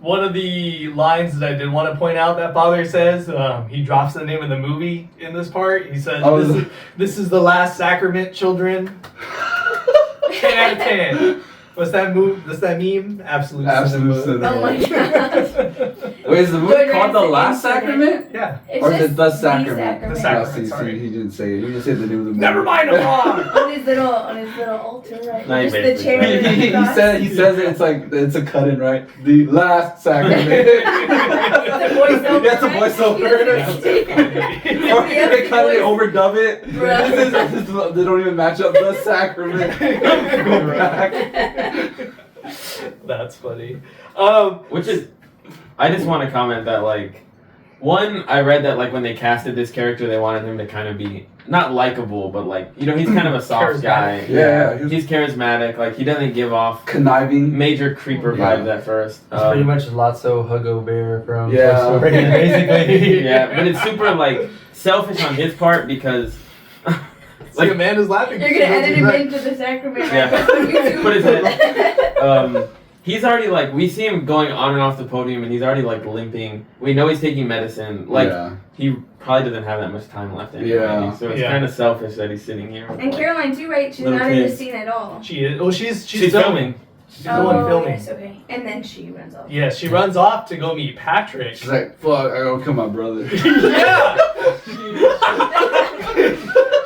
One of the lines that I did want to point out that father says, he drops the name of the movie in this part. He says, Oh, this is the last sacrament, children. 10 out of 10. What's that meme? Absolute Absolute cinema. Oh my gosh. Wait, is the movie George called The Ramsay Last inserted. Sacrament? Yeah. It's Or is just it The Sacrament? The No, Sacrament, see, sorry. he didn't say it. He just said the name of the movie. Never mind, I'm wrong. on his little altar, right? No, he Just the basically chair. did. with the He cross. says it. It's like it's a cut in, right? The Last Sacrament. It's a voiceover. That's a right? voiceover. Or they cut it, overdub it. Bruh. They don't even match up. The Sacrament. Go back. That's funny. Which is, I just want to comment that like, one, I read that like when they casted this character, they wanted him to kind of be not likable, but like, you know, he's kind of a soft guy. Yeah, he was He's charismatic. Like he doesn't give off conniving. major creeper Yeah. vibes at first. It's pretty much Lotso Huggo Bear from Yeah. Toy Story, basically. Yeah, but it's super like selfish on his part because Like Amanda's laughing. You're gonna edit him into the sacrament. Right? Yeah. That's on YouTube. Put his head. He's already like, we see him going on and off the podium and he's already like limping. We know he's taking medicine. Like yeah. he probably doesn't have that much time left anyway. Yeah. So it's Yeah. kind of selfish that he's sitting here. And Caroline too, right? She's Little not in the kids. scene at all. She is. Well, she's She's filming. She's the one filming. Yes, okay. And then she runs off. Yeah, she runs off to go meet Patrick. She's like, fuck, I gotta kill my brother. Yeah.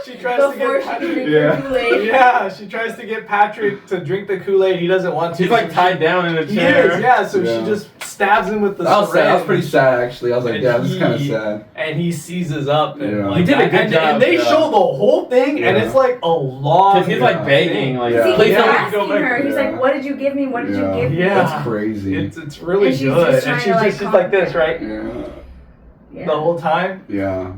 She tries to Before get she Patrick. drinks Yeah. her Kool-Aid. Yeah, she tries to get Patrick to drink the Kool-Aid. He doesn't want to. He's like so tied down in a He chair. is, yeah. So Yeah. she just stabs him with the That was sad. That was syringe, pretty sad, actually. I was like, And yeah, this is kind of he- sad. and he seizes up. And Yeah. like, He did a good and, job, And they yeah. show the whole thing, and Yeah. it's like a long. Because he's like begging, like, Yeah. See, please he's don't asking go back. her. He's Yeah. like, "What did you give me? What did you give me?" Yeah. That's crazy. It's really And she's good, just and trying she's to, like, just she's like this, calm right? yeah. Yeah. The whole time. Yeah.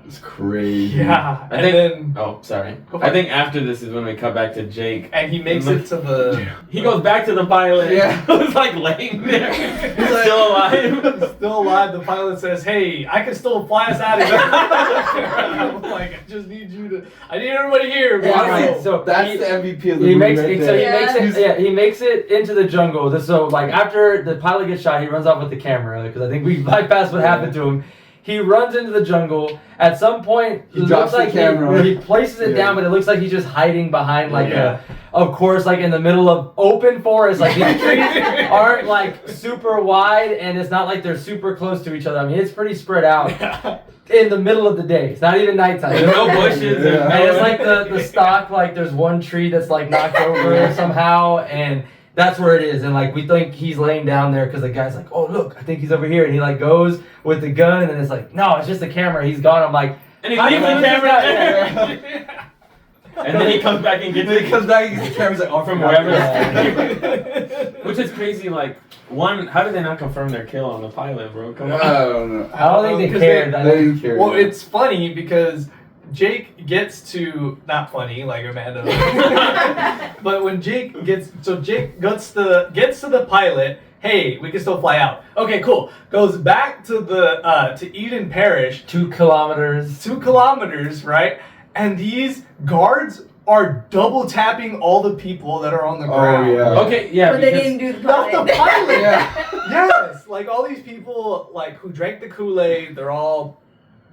It's crazy. Yeah, I and think- then Oh, sorry. Go for I it. think after this is when we cut back to Jake. and he makes it to the. He goes back to the pilot. Yeah. He's like laying there. He's like- still alive. Still alive. The pilot says, "Hey, I can still fly us out of here." I'm like, I just need you to. I need everybody here. Yeah, man. right. So That's he- the MVP of the He movie makes right it, so there. he Yeah. makes it. Yeah, he makes it into the jungle. So like after the pilot gets shot, he runs off with the camera because I think we bypassed what happened to him. He runs into the jungle. At some point, He it drops looks like the camera. He places it Yeah. down, but it looks like he's just hiding behind like Yeah. of course, like in the middle of open forest. Like these trees aren't like super wide, and it's not like they're super close to each other. I mean, it's pretty spread out in the middle of the day. It's not even nighttime. There's no bushes. Yeah. there's And no- it's like the stock, like there's one tree that's like knocked over somehow, and that's where it is. And like we think he's laying down there because the guy's like, "Oh look, I think he's over here," and he like goes with the gun, and it's like, "No, it's just the camera. He's gone." I'm like, And he How do leaves you the lose camera that? there. And then he comes back and gets Then he it comes back and gets the camera's like, oh, from forgot. wherever. Which is crazy. Like, one, how did they not confirm their kill on the pilot, bro? Come on. I don't know. I don't think they 'Cause cared. They didn't care. Well, it's funny because Jake gets to not funny like Amanda, but when Jake gets to the pilot. Hey, we can still fly out. Okay, cool. Goes back to the to Eden Parish, 2 kilometers. 2 kilometers, right? And these guards are double tapping all the people that are on the Oh, ground. yeah. Okay, yeah. But they because- didn't do the Not pilot. the pilot. Yeah. Yes, like all these people, like who drank the Kool-Aid, they're all,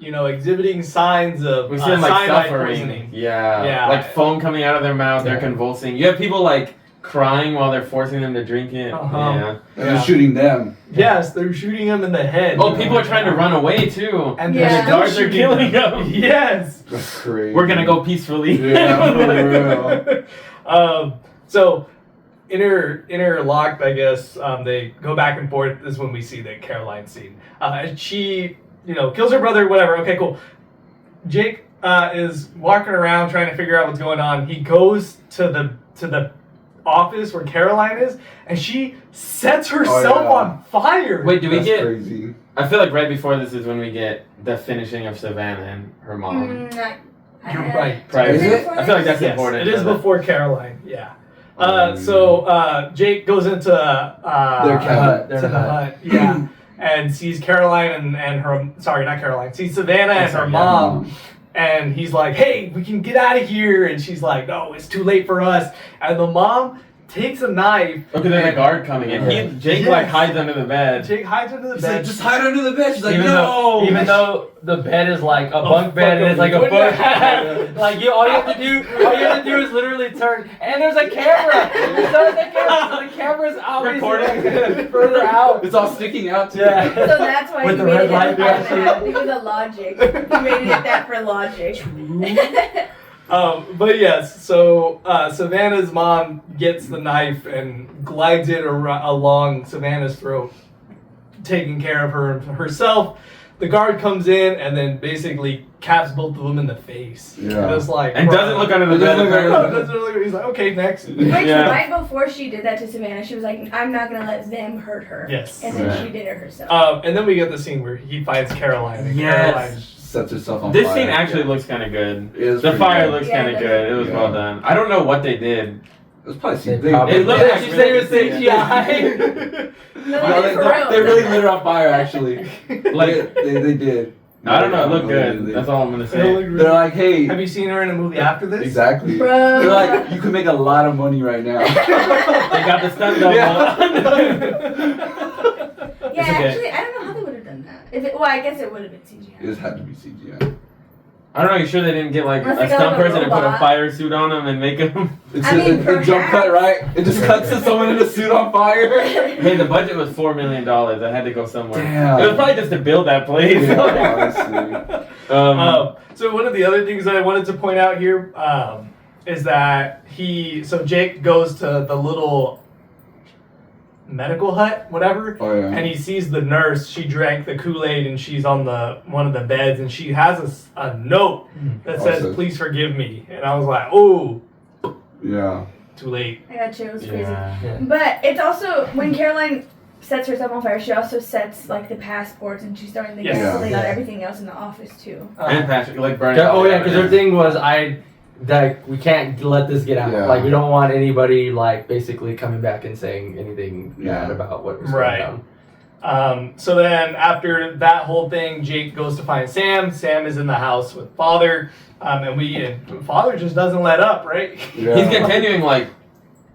exhibiting signs of We see them like cyanide suffering. poisoning. Yeah. Yeah. Like foam coming out of their mouth, they're Yeah. convulsing. You have people like crying while they're forcing them to drink it. Uh-huh. Yeah. And they're shooting them. Yes, they're shooting him in the head. Oh, people are trying to run away too. and Yeah. they're The guards still are shooting killing them. Yes. That's crazy. We're gonna go peacefully. Yeah, for real. So interlocked, I guess. They go back and forth. This is when we see the Caroline scene. And she, kills her brother. Whatever. Okay, cool. Jake is walking around trying to figure out what's going on. He goes to the office where Caroline is, and she sets herself on fire. Wait, do we That's get? crazy. I feel like right before this is when we get the finishing of Savannah and her mom. You're right. Prior Is to- it? I feel like that's Yes, important. it is so that- before Caroline. Yeah. So Jake goes into Their cabin. to the hut. Yeah. And sees Caroline and her. Sorry, not Caroline. Sees Savannah and her mom. And he's like, hey, we can get out of here. And she's like, no, it's too late for us. And the mom takes a knife. Okay, there's a guard coming in. Jake like hides under the bed. Jake hides under the He's bed. like, just hide under the bed. She's like, even no. even though the bed is like a bunk bed and it's like a fucking foot, like all you have to do is literally turn, and there's a camera. There's a camera, so the camera's Recording. further out. It's all sticking out too. Yeah. So that's why With he the made red it light as that. flashing. Because of logic. He made it that for logic. But yes, so Savannah's mom gets the knife and glides it along Savannah's throat, taking care of her herself. The guard comes in and then basically caps both of them in the face. Yeah. And it's like, And doesn't look under the It bed. doesn't look under No, doesn't look- he's like, okay, next. Which Yeah. right before she did that to Savannah, she was like, I'm not going to let them hurt her. Yes. And then Right. she did it herself. And then we get the scene where he finds Caroline. And Yes. Caroline Sets herself on This fire. scene actually looks kind of good. It is The pretty fire good. looks Yeah, kind it of does. good. It was well done. I don't know what they did. It was probably They probably- It looked Did like you say it was really- CGI? No, No, they did for real. they really lit her on fire. Actually, Like, they did. I don't know. It looked They good. did. That's all I'm gonna It say. looked They're like, hey, Have you seen her in a movie after this? exactly. Bro. They're like, you could make a lot of money right now. They got the stunt double. Yeah, It's okay. actually, I don't know how they would have done that. Well, I guess it would have been CGI. It just had to be CGI. I don't know. You sure they didn't get like Unless a they got, stunt like, a person and put a robot. fire suit on him and make him? It's I mean, a jump perhaps. cut, right? It just cuts to someone in a suit on fire. Hey, the budget was $4 million. That had to go somewhere. Damn. It was probably just to build that place. Yeah, honestly. So one of the other things that I wanted to point out here is that Jake goes to the little medical hut, whatever, Oh yeah. and he sees the nurse. She drank the Kool-Aid and she's on one of the beds, and she has a note that says, Awesome. "Please forgive me." And I was like, "Oh, Yeah. too late." I got chills, crazy. Yeah. But it's also, when Caroline sets herself on fire, she also sets, like, the passports, and she's starting to Yes. get so they got Yeah. everything else in the office, too. And Patrick, like burning. Oh yeah, because their everything. thing was that we can't let this get out. Yeah. Like we don't want anybody like basically coming back and saying anything Yeah. bad about what was Right. going on. So then after that whole thing, Jake goes to find Sam. Sam is in the house with Father, and Father just doesn't let up, right? Yeah. He's continuing like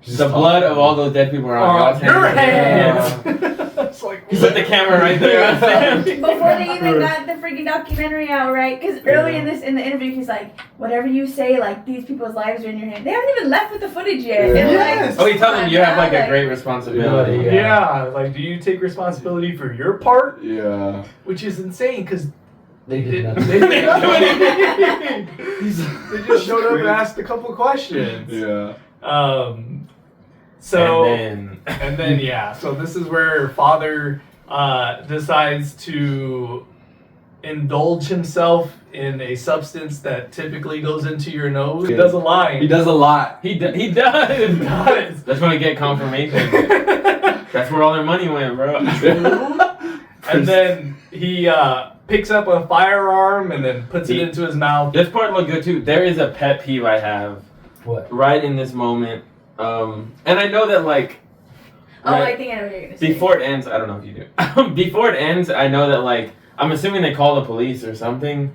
Just the blood of all those dead people are on God's Your hands. hands. It's like, He put the camera right there on Sam. Before they even got the freaking documentary out, right? Because early in the interview, he's like, "Whatever you say, like these people's lives are in your hands." They haven't even left with the footage yet. Yeah. And Yes. Oh, he tells him you have like a like, great responsibility. Yeah. Yeah, like, do you take responsibility for your part? Yeah. Which is insane because They did they nothing. didn't do anything. They just showed up and asked a couple questions. Yeah. So And then yeah, so this is where Father decides to indulge himself in a substance that typically goes into your nose. He does a line. He does a lot. he does. He does. That's when we get confirmation. That's where all their money went, bro. And then he picks up a firearm and then puts it into his mouth. This part looked good too. There is a pet peeve I have What? right in this moment, and I know that like. Oh, right I think I know what you're gonna say. before it ends, I don't know if you do. Before it ends, I know that like I'm assuming they call the police or something.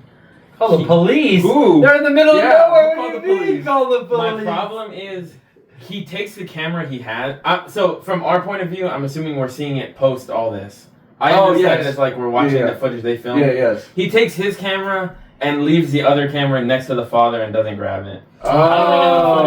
Call the police. Ooh. They're in the middle Yeah, of nowhere. call What the do you mean, police. call the My police? problem is he takes the camera he has. So from our point of view, I'm assuming we're seeing it post all this. I Oh, understand yes. it's like we're watching Yeah. the footage they filmed. Yeah. Yes. He takes his camera and leaves the other camera next to the father and doesn't grab it. Oh. I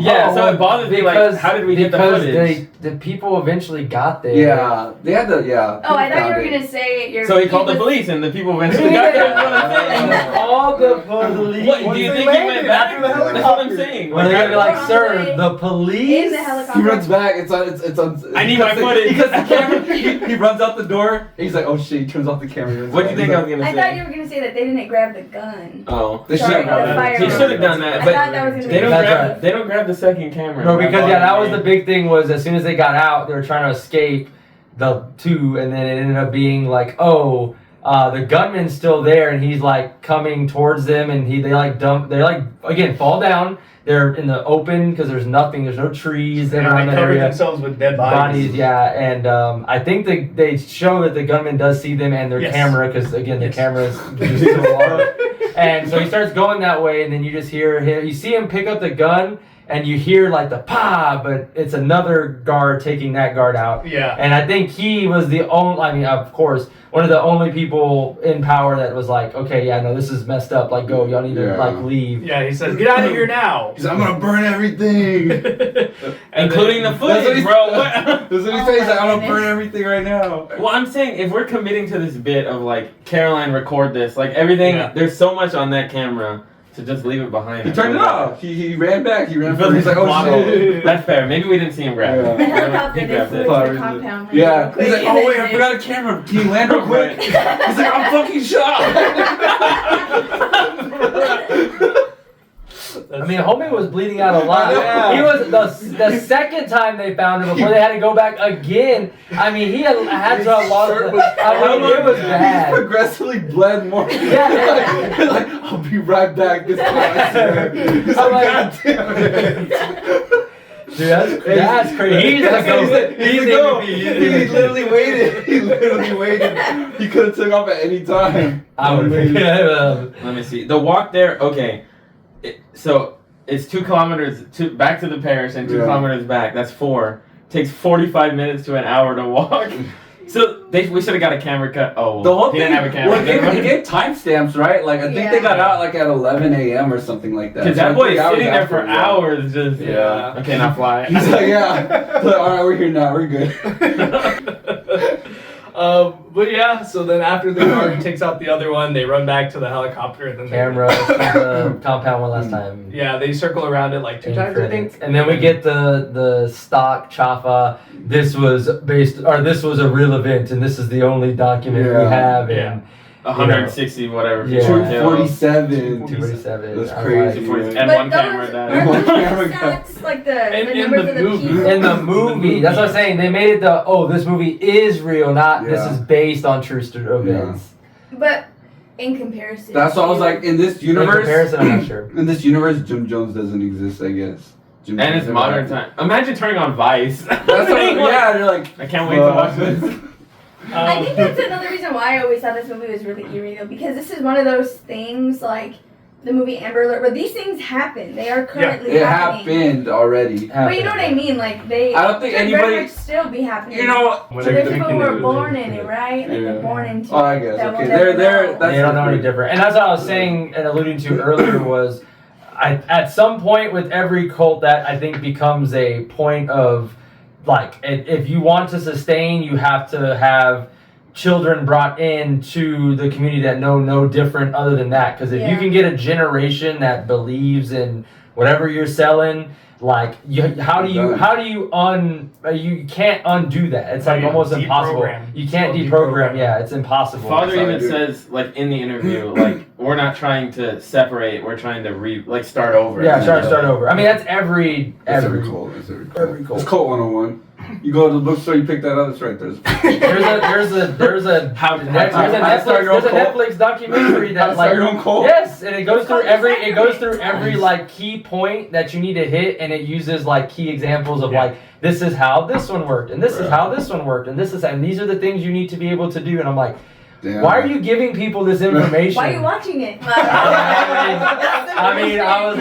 Yeah, so it bothers me, like, how did we get the footage? The people eventually got there. Yeah, they had the Oh, I thought you were gonna say So he called the police, and the people eventually got there. That's what I'm saying. All the police. What, do you think he went back? That's what I'm saying. When they're gonna be like, sir, the police. in the He helicopter. runs back. It's on. I need my footage. Because the camera. He runs out the door. He's like, oh shit. He turns off the camera. What do you think I was gonna I say? thought you were gonna say that they didn't grab the gun. Oh, They should Sorry, have the fire. he should have done that, I but thought that was gonna they be don't they don't grab the second camera. No, because that was the big thing. Was as soon as they got out, they were trying to escape the two, and then it ended up being like, oh, the gunman's still there, and he's like coming towards them, and they like again fall down. They're in the open because there's nothing, there's no trees around the covered area. themselves with dead bodies. Yeah, and I think they show that the gunman does see them and their camera because again the camera is just so large. And so he starts going that way, and then you just hear him. You see him pick up the gun, and you hear like the pa, but it's another guard taking that guard out. Yeah. And I think he was the only. I mean, of course, one of the only people in power that was like, okay, yeah, no, this is messed up. Like, go, y'all need to like leave. Yeah, he says, get out of here now. He's like, I'm gonna burn everything. Including the footage, bro. What? That's what he says. He's like, I'm gonna burn everything right now. Well, I'm saying if we're committing to this bit of like Caroline record this, like everything, there's so much on that camera to just leave it behind. He turned it off. He ran back. He ran He forward. He's like, oh shit. That's fair. Maybe we didn't see him grab it. The helicopter, He they grabbed flew it. to the compound. Like, Yeah. real quick, He's like, and oh wait, then I forgot a camera. Can you land real quick? He's like, I'm fucking shocked. I mean, homie was bleeding out a lot. Yeah. He was the second time they found him before they had to go back again. I mean, he had to have lost. I mean, it was He bad. progressively bled more. Yeah. He's like, I'll be right back this time. I swear. He's I'm like, like- God damn it. Dude, that's crazy. He's like, He's he literally waited. He literally waited. He could have took off at any time. I would Let me see. The walk there, okay. So it's 2 kilometers back to the parish and 2 kilometers back. That's 4. Takes 45 minutes to an hour to walk. So we should have got a camera cut. Oh, The whole he thing. didn't have a camera. Well, he gave timestamps, right? Like I think they got out like at 11 a.m. or something like that. Because So that boy is 3 hours sitting there for after, hours just. Yeah. I cannot fly. He's like, yeah. Like, all right, we're here now. We're good. But yeah, so then after the guard takes out the other one, they run back to the helicopter. And then camera the compound one last time. Yeah, they circle around it like 2 times, I think. And then we get the stock chafa. This was a real event, and this is the only document we have. And 160 whatever. Yeah. 247. 247. That's crazy. And But one camera died. Are those camera stats like the In numbers the of the movie. people? In the movie, that's what I'm saying. They made it this movie is real, not this is based on true events. But in comparison, That's why I was like, in this In universe. comparison, I'm not sure. In this universe, Jim Jones doesn't exist, I guess. Jim And Jones it's never modern happened. time. Imagine turning on Vice. That's what, yeah, you're like, I can't wait to watch this. I think that's another reason why I always thought this movie was really eerie, though, because this is one of those things like the movie Amber Alert, where these things happen. They are currently it happening. happened already. But you know what I mean? Like they. I don't think could anybody- very much still be happening. You know, So there's people who were born in it, right? Like they're born into. Oh, I guess. that Okay, will never they're know. that's They don't know any different. And that's what I was saying and alluding to earlier was, at some point with every cult that I think becomes a point of, like, if you want to sustain, you have to have children brought into the community that know no different other than that. Because if you can get a generation that believes in whatever you're selling, like how do you can't undo that. It's like almost impossible. You can't deprogram. Yeah, it's impossible. Father even says, like in the interview, like we're not trying to separate. We're trying to start over. Yeah, trying to start over. I mean, that's every cult. It's cult 101. You go to the bookstore, you pick that up. It's right there. There's a Netflix documentary that Start your own cult? yes, and it goes through every like key point that you need to hit, and it uses like key examples of like this is how this one worked, and this is how this one worked, and these are the things you need to be able to do, and I'm like, why are you giving people this information? Why are you watching it? I mean, I was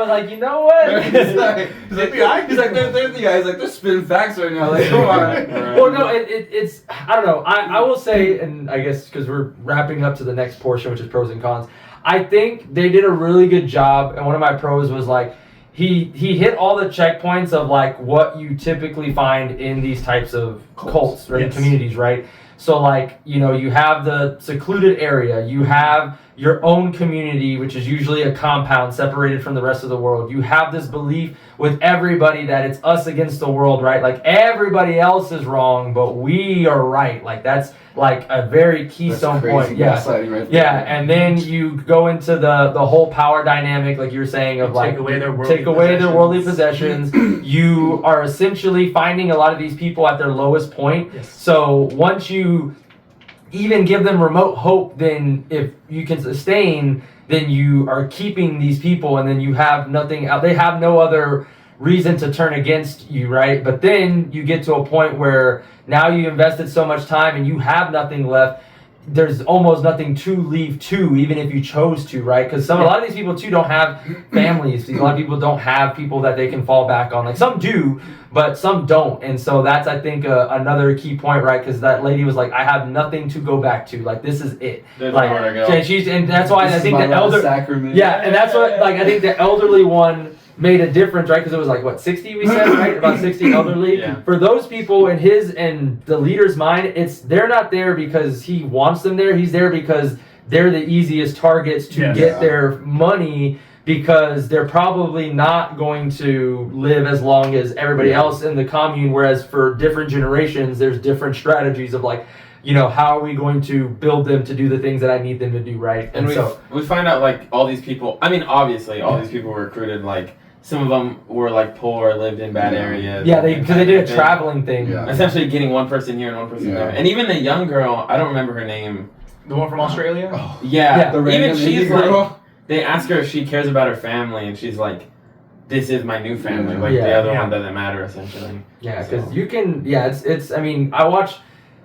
like, you know what? He's like, they're spitting facts right now. Like, come on. Well, no, it's I don't know. I will say, and I guess because we're wrapping up to the next portion, which is pros and cons. I think they did a really good job, and one of my pros was like, he hit all the checkpoints of like what you typically find in these types of cults, right? Yes. Communities, right? So like, you know, you have the secluded area, you have your own community, which is usually a compound separated from the rest of the world. You have this belief with everybody that it's us against the world, right? Like everybody else is wrong, but we are right. Like that's like a very keystone point. Yeah. Right Yeah, and then you go into the whole power dynamic, like you're saying, of like Take away their worldly worldly possessions. You are essentially finding a lot of these people at their lowest point. Yes. So once you even give them remote hope, then if you can sustain, then you are keeping these people, and then you have nothing. They have no other reason to turn against you, right? But then you get to a point where now you invested so much time and you have nothing left. There's almost nothing to leave to, even if you chose to, right? Because a lot of these people too don't have families. A lot of people don't have people that they can fall back on. Like some do, but some don't. And so that's, I think, another key point, right? Because that lady was like, I have nothing to go back to. Like this is it. There's like, nowhere to go. and that's why I think the elder. Sacrament. Yeah, and that's what I think the elderly one made a difference, right? Because it was like, what, 60 we said, right? About 60 elderly. Yeah. For those people in his and the leader's mind, they're not there because he wants them there. He's there because they're the easiest targets to get their money, because they're probably not going to live as long as everybody else in the commune. Whereas for different generations, there's different strategies of like, you know, how are we going to build them to do the things that I need them to do, right? And we find out like all these people, I mean, obviously all these people were recruited, like some of them were like poor, lived in bad areas. Yeah, because they did a traveling thing. Yeah. Essentially getting one person here and one person there. And even the young girl, I don't remember her name. The one from Australia? Oh, Yeah, the even random she's Indian girl. like, they ask her if she cares about her family, and she's like, this is my new family. Yeah. Like the other Yeah. one doesn't matter, essentially. Yeah, because you can, it's, I mean, I watch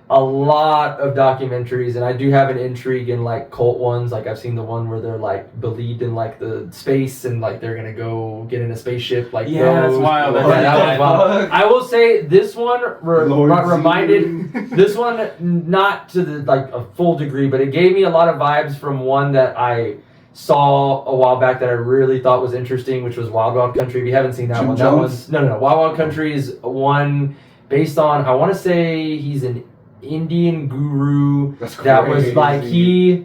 a lot of documentaries, and I do have an intrigue in like cult ones. Like I've seen the one where they're like believed in like the space, and like they're gonna go get in a spaceship. Like Yeah, that's wild. Yeah, that was wild. I will say this one reminded this one, not to the like a full degree, but it gave me a lot of vibes from one that I saw a while back that I really thought was interesting, which was Wild Wild Country. If you haven't seen that Jim one, Jones? that one's no. Wild Wild Country is one based on, I want to say he's an Indian guru. That's that was crazy. like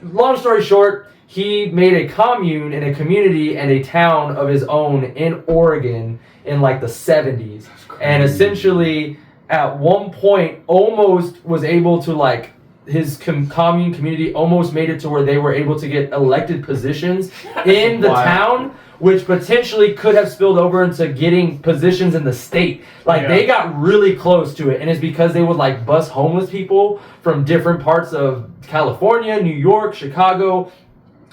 long story short, he made a commune and a community and a town of his own in Oregon in like the 70s, and essentially at one point almost was able to like his commune community almost made it to where they were able to get elected positions in the town, which potentially could have spilled over into getting positions in the state. Like they got really close to it, and it's because they would like bus homeless people from different parts of California, New York, Chicago,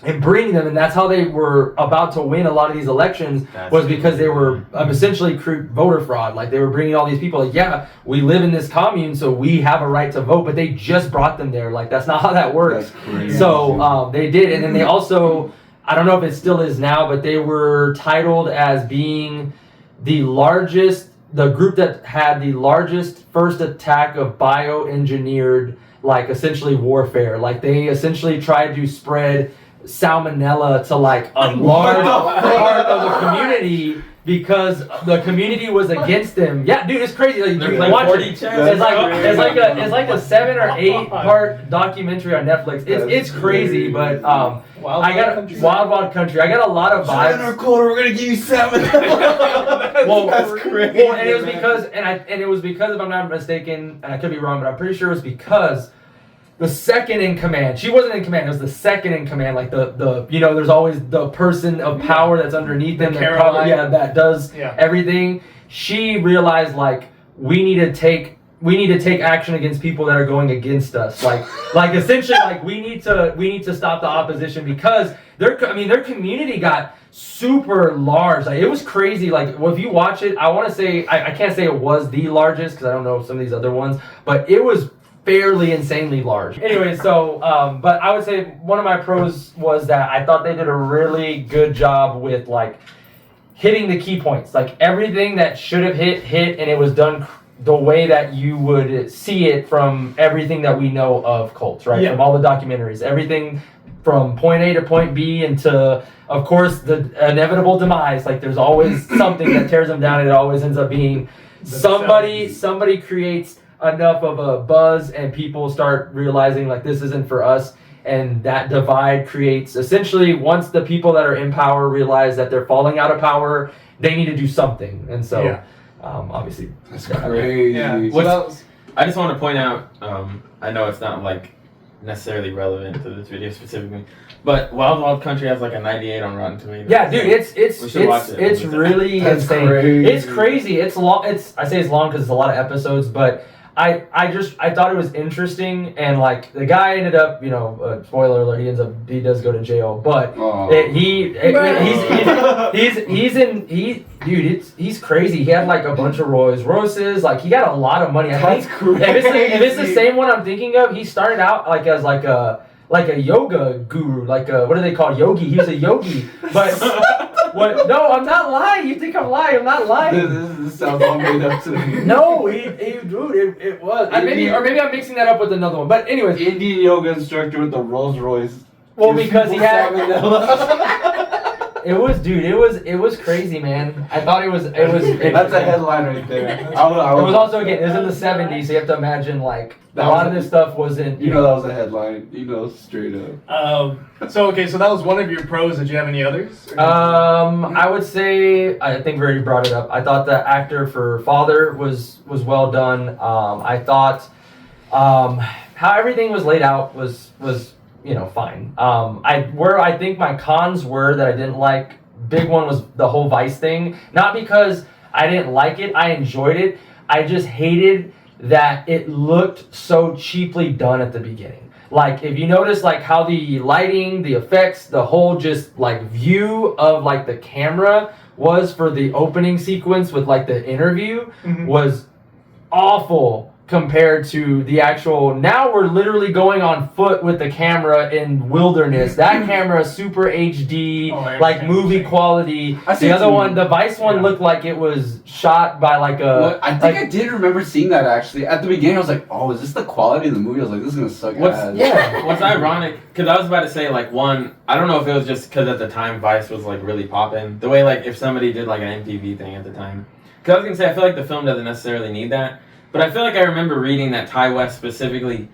and bring them, and that's how they were about to win a lot of these elections. Was because they were essentially voter fraud. Like they were bringing all these people. Like, yeah, we live in this commune, so we have a right to vote, but they just brought them there. Like that's not how that works. That's crazy. So they did, and then they also, I don't know if it still is now, but they were titled as being the group that had the largest first attack of bioengineered, like essentially warfare. Like they essentially tried to spread salmonella to like a large part of the community because the community was against them. Yeah, dude, it's crazy. Like, They're you like watch 40 it. checks. It's like a 7 or 8 part documentary on Netflix. It's crazy, but Wild Wild Country. I got a lot of vibes. In our quarter, we're gonna give you 7. Well, that's crazy. Well, and it was because, if I'm not mistaken, and I could be wrong, but I'm pretty sure it was because the second in command, she wasn't in command, it was the second in command, like the you know, there's always the person of power that's underneath them that does everything. She realized like we need to take action against people that are going against us. Like essentially like we need to stop the opposition, because their community got super large. Like it was crazy. Like if you watch it, I want to say I can't say it was the largest because I don't know some of these other ones, but it was fairly insanely large. Anyway, so but I would say one of my pros was that I thought they did a really good job with like hitting the key points. Like everything that should have hit, and it was done the way that you would see it from everything that we know of cults, right? Yeah. From all the documentaries, everything from point A to point B, and to, of course, the inevitable demise. Like there's always something that tears them down, and it always ends up being somebody creates enough of a buzz, and people start realizing like this isn't for us, and that divide creates essentially, once the people that are in power realize that they're falling out of power, they need to do something. And so obviously That's crazy. Yeah. So I just want to point out, I know it's not like necessarily relevant to this video specifically, but Wild Wild Country has like a 98 on Rotten Tomatoes. Yeah, dude, We should watch it. it's really That's insane. crazy. It's crazy. It's long. I say it's long because it's a lot of episodes, but I thought it was interesting, and like the guy ended up, spoiler alert, he does go to jail, but he's crazy. He had like a bunch of Rolls Royces, like he got a lot of money. I think if it's the same one I'm thinking of, he started out like as like a yoga guru, like what do they call yogi? He was a yogi, but what? No, I'm not lying. You think I'm lying? I'm not lying. This sounds all made up to me. No, dude, it was. Maybe I'm mixing that up with another one. But anyways, Indian yoga instructor with the Rolls Royce. well, because he had. salmonella. It was crazy, man. I thought it was. That's a headline right there. It was also, again, it was in the 70s, so you have to imagine like a lot of this stuff wasn't. You know that was a headline. Straight up. So that was one of your pros. Did you have any others? I would say, I think we already brought it up. I thought the actor for Father was well done. I thought how everything was laid out was fine. I think my cons were that I didn't like. Big one was the whole Vice thing. Not because I didn't like it, I enjoyed it. I just hated that it looked so cheaply done at the beginning. Like if you notice like how the lighting, the effects, the whole just like view of like the camera was for the opening sequence with like the interview was awful compared to the actual. Now we're literally going on foot with the camera in wilderness. That camera super HD, like movie quality. The other one, the Vice one, looked like it was shot by like a. Well, I think I did remember seeing that actually. At the beginning, I was like, "Oh, is this the quality of the movie?" I was like, "This is gonna suck ass." Yeah. What's ironic, because I was about to say like one. I don't know if it was just because at the time Vice was like really popping. The way like if somebody did like an MTV thing at the time. Because I was gonna say I feel like the film doesn't necessarily need that. But I feel like I remember reading that Ty West specifically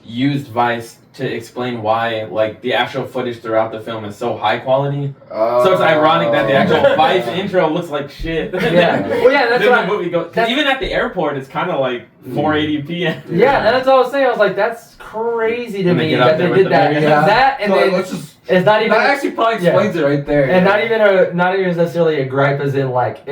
used Vice to explain why, like, the actual footage throughout the film is so high quality. So it's ironic that the actual Vice intro looks like shit. Yeah. Well, yeah, that's then what the movie goes. Because even at the airport, it's kind of like 480p. Yeah, that's all I was saying. I was like, that's crazy to And they me get up that there they with did the that. big- That and So, then let's just. it's not even. That actually probably explains it right there. And not even necessarily a gripe, as in like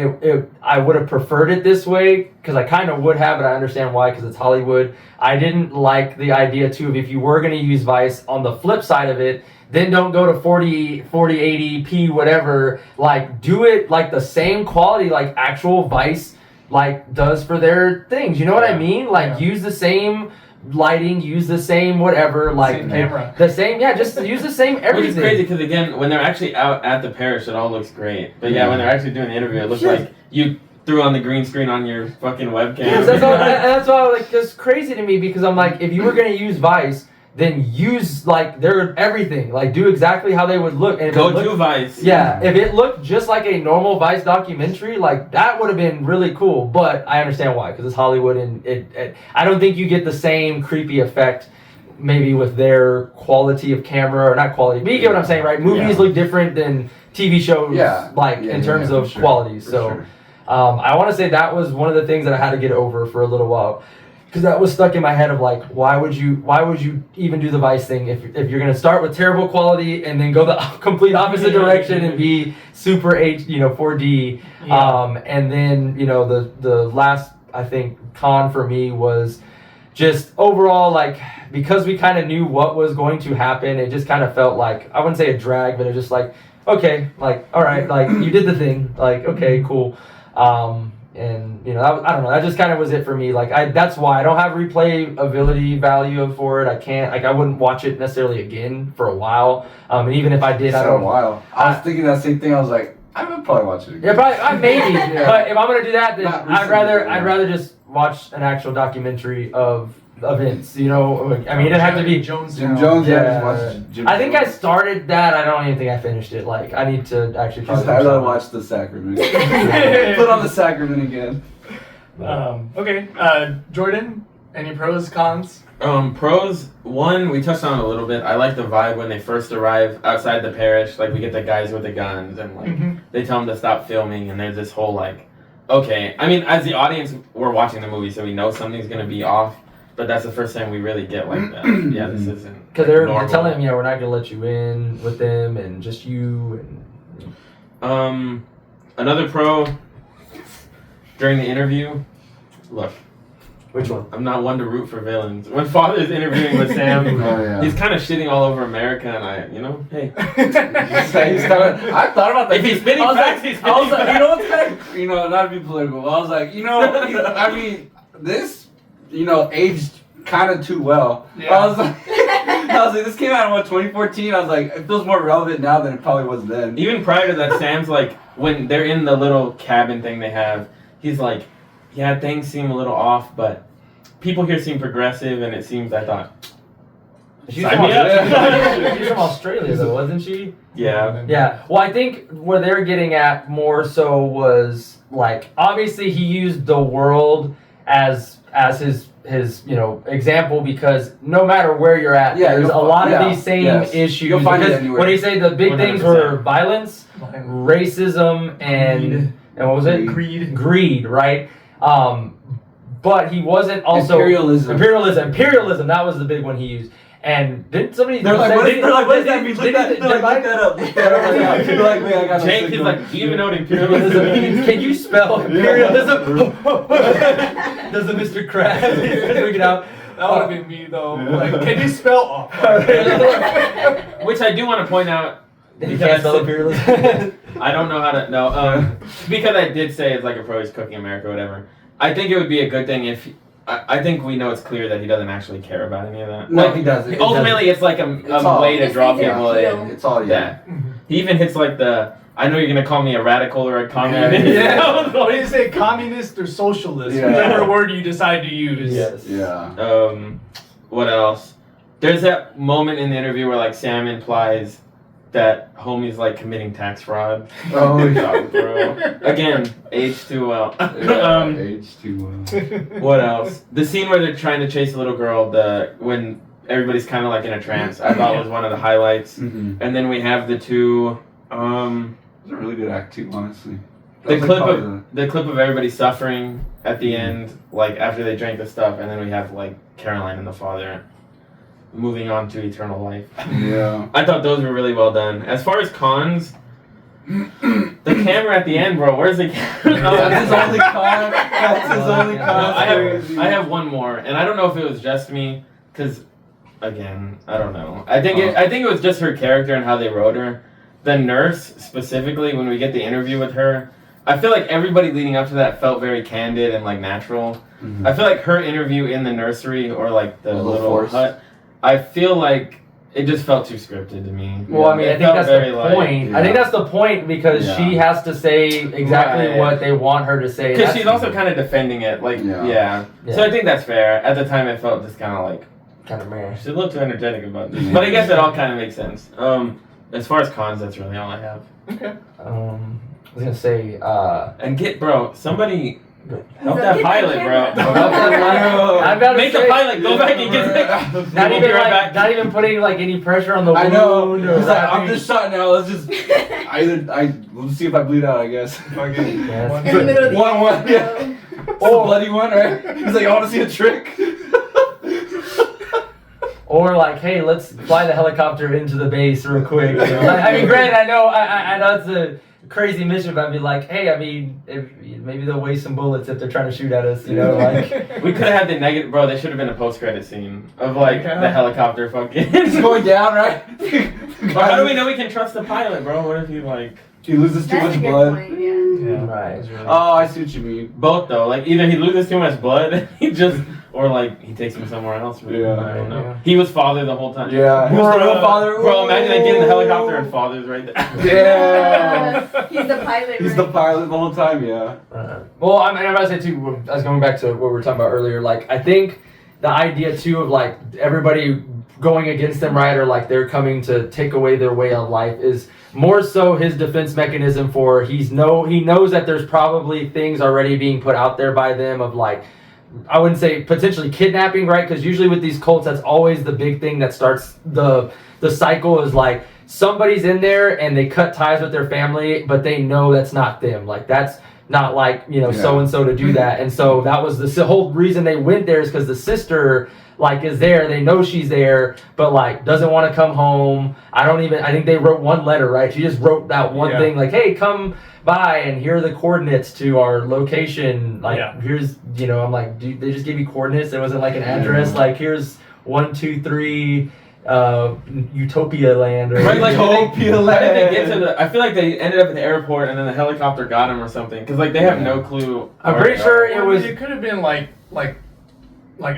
I would have preferred it this way, because I kind of would have, but I understand why, because it's Hollywood. I didn't like the idea too of if you were going to use Vice, on the flip side of it, then don't go to 4080p whatever. Like do it like the same quality like actual Vice like does for their things. You know what I mean? Like use the same lighting, use the same whatever, like same camera. the same, just use the same everything. Which is crazy because again, when they're actually out at the parish, it all looks great. But yeah, when they're actually doing the interview, it looks like you threw on the green screen on your fucking webcam. Yes, that's why like it's crazy to me, because I'm like, if you were gonna use Vice, then use like their everything, like do exactly how they would look. And if Go it looked, to Vice. Yeah, if it looked just like a normal Vice documentary, like that would have been really cool. But I understand why, because it's Hollywood, and it I don't think you get the same creepy effect maybe with their quality of camera, or not quality, but you get what I'm saying, right? Movies look different than TV shows, in terms of quality. So I want to say that was one of the things that I had to get over for a little while, because that was stuck in my head of like, why would you even do the Vice thing if you're gonna start with terrible quality and then go the complete opposite direction and be super 4D, and then the last, I think, con for me was just overall, like, because we kind of knew what was going to happen, it just kind of felt like, I wouldn't say a drag, but it just like, okay, like, all right, like you did the thing, like, okay, cool. And I don't know, that just kind of was it for me. Like that's why I don't have replayability value for it. I can't, like, I wouldn't watch it necessarily again for a while. And even if I did, I don't. A while. I was thinking that same thing. I was like, I would probably watch it again. Yeah, probably, maybe. But if I'm gonna do that, then I'd rather just watch an actual documentary of events. You know, I mean, it didn't have to be. Jones. Jim Jones. Yeah. Yeah, just watch Jim I think I Jones. started that. I don't even think I finished it. Like, I need to actually. I love to watch the Sacrament. Put on the Sacrament again. Okay. Jordan, any pros, cons? Pros, one, we touched on it a little bit. I like the vibe when they first arrive outside the parish. Like, we get the guys with the guns, and, like, they tell them to stop filming, and there's this whole, like, okay. I mean, as the audience, we're watching the movie, so we know something's going to be off, but that's the first time we really get, like, that. Yeah, this isn't Because they're normal. telling him, yeah, we're not gonna let you in with them, and just you. And Another pro, during the interview, look, which one? I'm not one to root for villains. When Father's interviewing with Sam, Oh, yeah. he's kind of shitting all over America, and hey. I thought about that. If he's spinning I was facts, like, he's I was spinning like, you know what's kind of, not to be political, but I was like, I mean, this, aged kind of too well. Yeah. I was like, this came out in 2014. I was like, it feels more relevant now than it probably was then. Even prior to that, Sam's like, when they're in the little cabin thing they have, he's like, yeah, things seem a little off, but people here seem progressive, and it seems, I thought, She's Sign from, me up. Australia. She's from Australia, though, wasn't she? yeah. Yeah. Well, I think where they're getting at more so was like, obviously he used the world as his example, because no matter where you're at, Yeah, there's a you'll lot fi- of yeah, these same yes. issues. You'll find it Because anywhere. what do you say? The big things 100%. were violence, racism, and what was it? Greed, right? But he wasn't also Imperialism. Imperialism. That was the big one he used. And didn't somebody? They're like, say- what didn't- does that mean? didn't- Look didn't- that up. Look that up. They're like, wait, I got Jake is like, do you even know what imperialism means? Can you spell imperialism? Does the Mr. Krabs figure it out? That would have been me though. Like, can you spell off? Which I do want to point out, You can't spell imperialism. I don't know how to, no, because I did say it's like a pro is cooking America or whatever. I think it would be a good thing if, I think we know it's clear that he doesn't actually care about any of that. No, Like, he doesn't. ultimately, it's like It's a all- way to It's draw like an people appeal. in. It's all, yeah. He even hits like I know you're going to call me a radical or a communist. Yeah. What do you say, communist or socialist? Yeah. Whichever word you decide to use. Yes. Yeah. What else? There's that moment in the interview where like Sam implies that homie's like committing tax fraud. Oh, Yeah, bro. Again, aged too well. Age too well. What else? The scene where they're trying to chase a little girl, when everybody's kind of like in a trance, I thought was one of the highlights. Mm-hmm. And then we have the two, It was a really good act too, honestly. the That was clip probably of the clip of everybody suffering at the end, like after they drank the stuff, and then we have like Caroline and the father moving on to eternal life. Yeah. I thought those were really well done. As far as cons, the camera at the end, bro. Where's the camera? That's his only con. That's his only No, con. I have one more, and I don't know if it was just me, because again, I don't know. I think it was just her character and how they wrote her. The nurse specifically, when we get the interview with her, I feel like everybody leading up to that felt very candid and like natural. Mhm. I feel like her interview in the nursery or like the A little little forced. hut, I feel like it just felt too scripted to me. Well, I mean, It I think felt that's very, the like- point. I think that's the point, because Yeah. she has to say exactly Right. what they want her to say. Because That's she's also kind of defending it, like, Yeah. yeah. So I think that's fair. At the time, it felt just kind of like, kind of meh. she's a little too energetic about this. But I guess it all kind of makes sense. As far as cons, that's really all I have. Okay. I was gonna say, And somebody help So that get pilot, camera. bro. I'm about to Make the say, pilot go back and get not We'll even be right like, back. not even putting like any pressure on the I know. wound or He's like, I'm wrapping. just shot now. Let's just we'll see if I bleed out. I guess. Okay. Yes. In the middle of the One, act, yeah. bro. It's the bloody one, right? He's like, I want to see a trick. Or like, hey, let's fly the helicopter into the base real quick. You know? Like, I mean, granted, I know it's a crazy mission, but I'd be like, hey, I mean, maybe they'll waste some bullets if they're trying to shoot at us, you know, like. We could have had the negative, bro. There should have been a post-credit scene of like the helicopter fucking. It's going down, right? Or how do we know we can trust the pilot, bro? What if he like He loses too That's a much good blood. point, yeah. Yeah. Right. Oh, I see what you mean. both though? Like either he loses too much blood, or like he takes him somewhere else. Yeah. I don't know. Yeah. He was father the whole time. Yeah. He was the real father. Bro, imagine they get in the helicopter and father's right there. Yeah. He's the pilot. He's the pilot the whole time. Yeah. Well, I'm about to say too. I was going back to what we were talking about earlier. Like, I think the idea too of like everybody going against them, right, or like they're coming to take away their way of life is more so his defense mechanism for he knows that there's probably things already being put out there by them of like, I wouldn't say potentially kidnapping, right? Because usually with these cults, that's always the big thing that starts the cycle is like somebody's in there and they cut ties with their family, but they know that's not them. Like that's not like, so and so to do that. And so that was the whole reason they went there is because the sister like is there, they know she's there, but like doesn't want to come home. I think they wrote one letter, right? She just wrote that one thing like, hey, come by and here are the coordinates to our location. Like here's, I'm like, dude, they just gave you coordinates. There wasn't like an address. Like here's 1, 2, 3 Utopia Land or right, like Utopia how Land. did they get to the? I feel like they ended up at the airport and then the helicopter got him or something because like they have no clue. I'm where pretty to sure go. it was It could have been like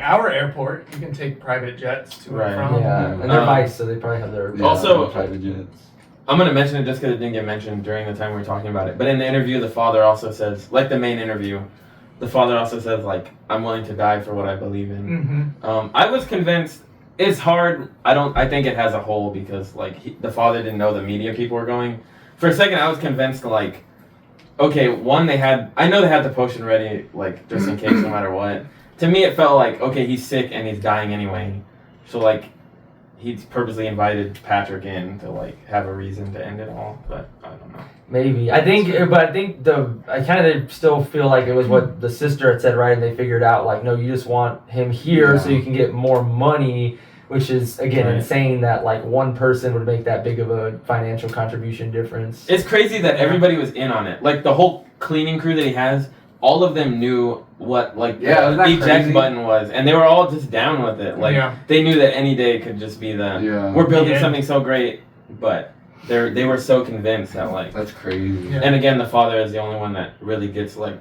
our airport. You can take private jets to Right. and from. yeah, and they're vice, so they probably have their Also- private jets. I'm gonna mention it just because it didn't get mentioned during the time we were talking about it. But in the interview, the father also says, like the main interview, the father also says like, "I'm willing to die for what I believe in." Mm-hmm. I was convinced. It's hard. I think it has a hole because like the father didn't know the media people were going. For a second, I was convinced like, okay, one I know they had the potion ready like just in case no matter what. To me, it felt like okay, he's sick and he's dying anyway, so like he's purposely invited Patrick in to like have a reason to end it all. But I don't know. Maybe I think I kind of still feel like it was what the sister had said, right? And they figured out like, no, you just want him here so you can get more money, which is again Right. insane that like one person would make that big of a financial contribution difference. It's crazy that everybody was in on it. Like the whole cleaning crew that he has, all of them knew what like Yeah, isn't the that eject crazy? button was, and they were all just down with it. Like they knew that any day could just be we're building Yeah. something so great, but they were so convinced that like. That's crazy. Yeah. And again, the father is the only one that really gets like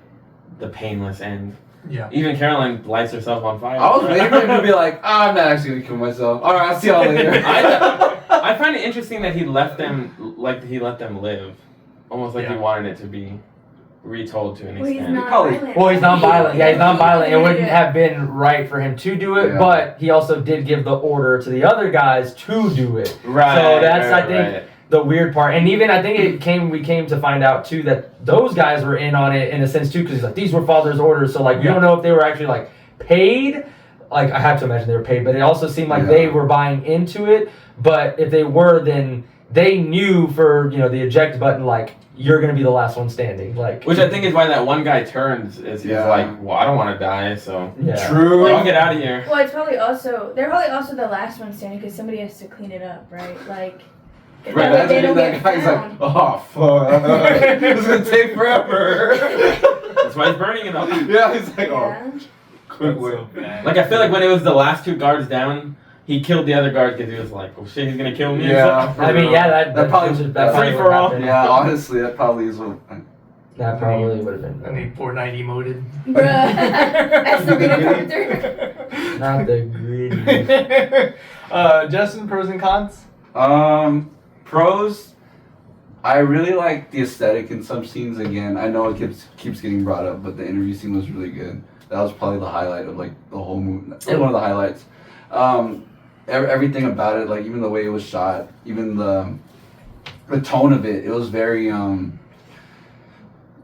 the painless end. Yeah. Even Caroline lights herself on fire. I was waiting for him to be like, I'm not actually gonna kill myself. All right, I'll see y'all later. I find it interesting that he let them live, almost like he Yeah. wanted it to be retold to an Well, he's extent. not Probably- violent. Well, he's non-violent. Yeah, he's non-violent. It Yeah. wouldn't have been right for him to do it, Yeah. but he also did give the order to the other guys to do it. Right. So that's right, I think right. the weird part, and even I think we came to find out too that those guys were in on it in a sense too, because like these were father's orders, so like we don't know if they were actually like paid. Like I have to imagine they were paid, but it also seemed like they were buying into it. But if they were, then they knew for the eject button, like you're gonna be the last one standing. Like Which I think is why that one guy turns. Is he's like, well, I don't want to die, so yeah. True. I'll get out of here. Well, they're probably also the last one standing because somebody has to clean it up, right? Like, if Right, they that's don't that get guy's found. like, oh fuck, it's gonna take forever. That's why he's burning it up. Yeah, he's like, oh, Yeah. quick way. Like I feel like when it was the last two guards down, he killed the other guard because he was like, oh shit, he's gonna kill me. Yeah. I mean, yeah, that probably- that that's probably free would for all. happen. Yeah, honestly, that probably is what. That probably would have I been. need 490 moded. Bruh. That's the gonna come through. Not the gritty. Justin, pros and cons? Pros. I really like the aesthetic in some scenes. Again, I know it keeps getting brought up, but the interview scene was really good. That was probably the highlight of like the whole movie. One of the highlights. Everything about it, like even the way it was shot, even the tone of it, it was very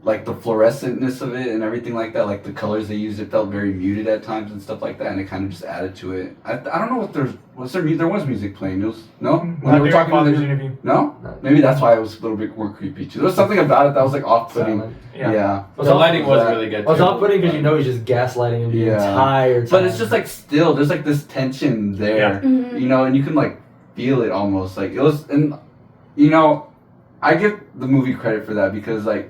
like the fluorescentness of it and everything like that, like the colors they used, it felt very muted at times and stuff like that, and it kind of just added to it. I don't know what there was music playing. It was no when Not they were during talking father's to interview. no, maybe that's why it was a little bit more creepy too. There was something about it that was like off-putting. Silent. Yeah. The lighting was really good. Well, it's too. off-putting because he's just gaslighting him the Yeah. entire time. But it's just like still, there's like this tension there, Mhm. and you can like feel it almost. Like it was, and I give the movie credit for that because like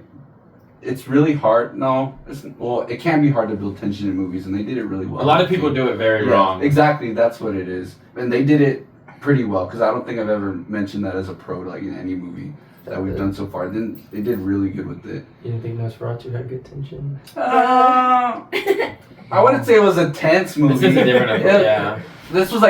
it's really hard. It can be hard to build tension in movies, and they did it really well. A lot of people do it very Yeah, wrong. Exactly, that's what it is, and they did it pretty well because I don't think I've ever mentioned that as a pro like in any movie that we've done so far. They did really good with it. You didn't think Nosferatu had good tension? I wouldn't say it was a tense movie. This is a different approach. Yeah. This was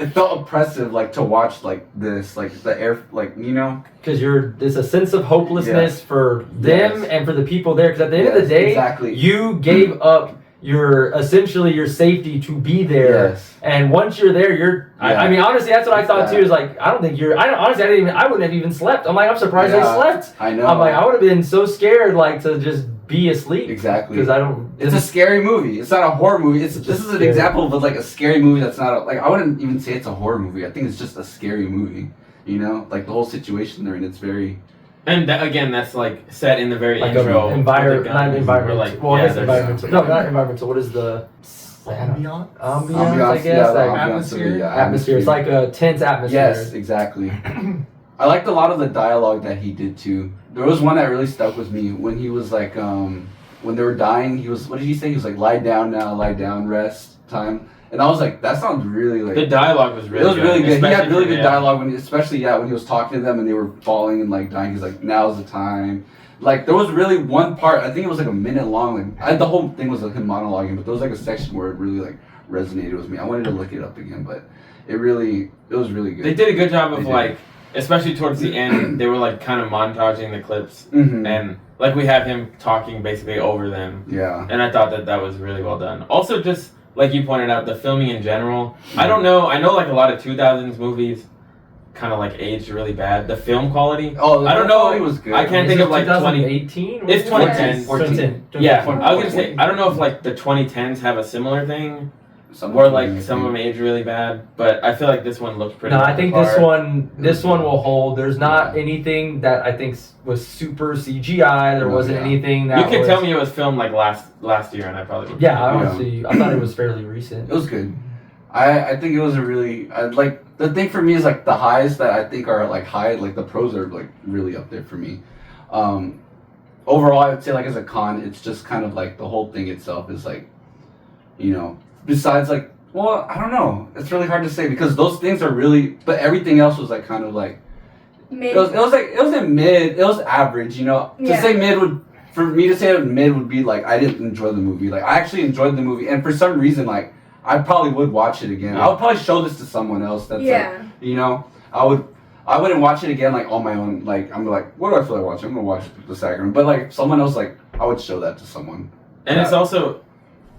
it felt oppressive like to watch like this, like the air, like Because there's a sense of hopelessness for them Yes. and for the people there. Because at the end of the day, exactly. you gave up your essentially your safety to be there. Yes. And once you're there, you're. Yeah. I mean, honestly, that's what I thought That. too. Is like, I don't think you're. Honestly, I wouldn't have even slept. I'm like, I'm surprised I Yeah, slept. I know. I'm like, I would have been so scared, like, to just be asleep. Exactly. Because I don't. It's a scary movie. It's not a horror movie. This is an scary. example of like a scary movie that's not like I wouldn't even say it's a horror movie. I think it's just a scary movie. You know, like the whole situation they're in. It's very. And again, that's like set in the very like intro. environment, with the not guns, environment. where, like, Well, I yeah, guess there's- environmental. No, not environmental. What is the Ambiance? ambiance? I guess. the Like, atmosphere. Yeah, atmosphere. It's like a tense atmosphere. Yes, exactly. I liked a lot of the dialogue that he did too. There was one that really stuck with me when he was like, when they were dying. He was, what did he say? He was like, "Lie down now, lie down, rest time." And I was like, that sounds really like. The dialogue was really it was good. really good. He had especially really for- good yeah. dialogue when, especially when he was talking to them and they were falling and like dying. He's like, "Now's the time." Like there was really one part. I think it was like a minute long. Like the whole thing was like him monologuing, but there was like a section where it really like resonated with me. I wanted to look it up again, but it was really good. They did a good job They of did. like, especially towards the end, they were like kind of montaging the clips, Mhm. and like we have him talking basically over them, Yeah. and I thought that was really well done. Also, just like you pointed out, the filming in general. I don't know. I know like a lot of 2000s movies kind of like aged really bad. The film quality. Oh, I don't know. It was good. I can't Is think it of like 20. 2018. It's 2010. 14. Yeah, 14. I was gonna say I don't know if like the 2010s have a similar thing, where like some of them age really bad, but I feel like this one looked pretty. No, on I think par. this one will hold. There's not anything that I think was super CGI. There No, wasn't yeah. anything that You could was, tell me it was filmed like last year, and I probably would. Yeah, honestly, I thought it was fairly recent. It was good. I think it was a really like the thing for me is like the highs that I think are like high, like the pros are like really up there for me. Overall, I would say like as a con, it's just kind of like the whole thing itself is like, you know, besides like, well, I don't know, it's really hard to say because those things are really, but everything else was like kind of like Mid. it was a mid, it was average, you know. Yeah. To say mid would, for me to say mid would be like I didn't enjoy the movie. Like I actually enjoyed the movie, and for some reason, like I probably would watch it again. I would probably show this to someone else. That's Yeah. like, you know, I wouldn't watch it again like on my own. Like I'm like, what do I feel like watching? I'm gonna watch The Sacrament. But like someone else, like I would show that to someone. And it's also,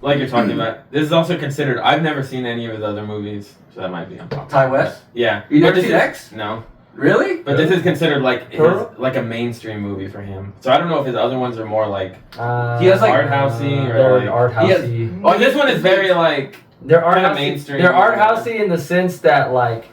like you're talking about, this is also considered. I've never seen any of his other movies, so that might be unpopular. Ty West? Yeah. You But never this seen is- X? No. Really? But this is considered like Pearl? like a mainstream movie for him. So I don't know if his other ones are more like. He has, like, art housey or they're like- art housey. Oh, this one is very like. They're art kinda housey. mainstream. They're art housey in the sense that like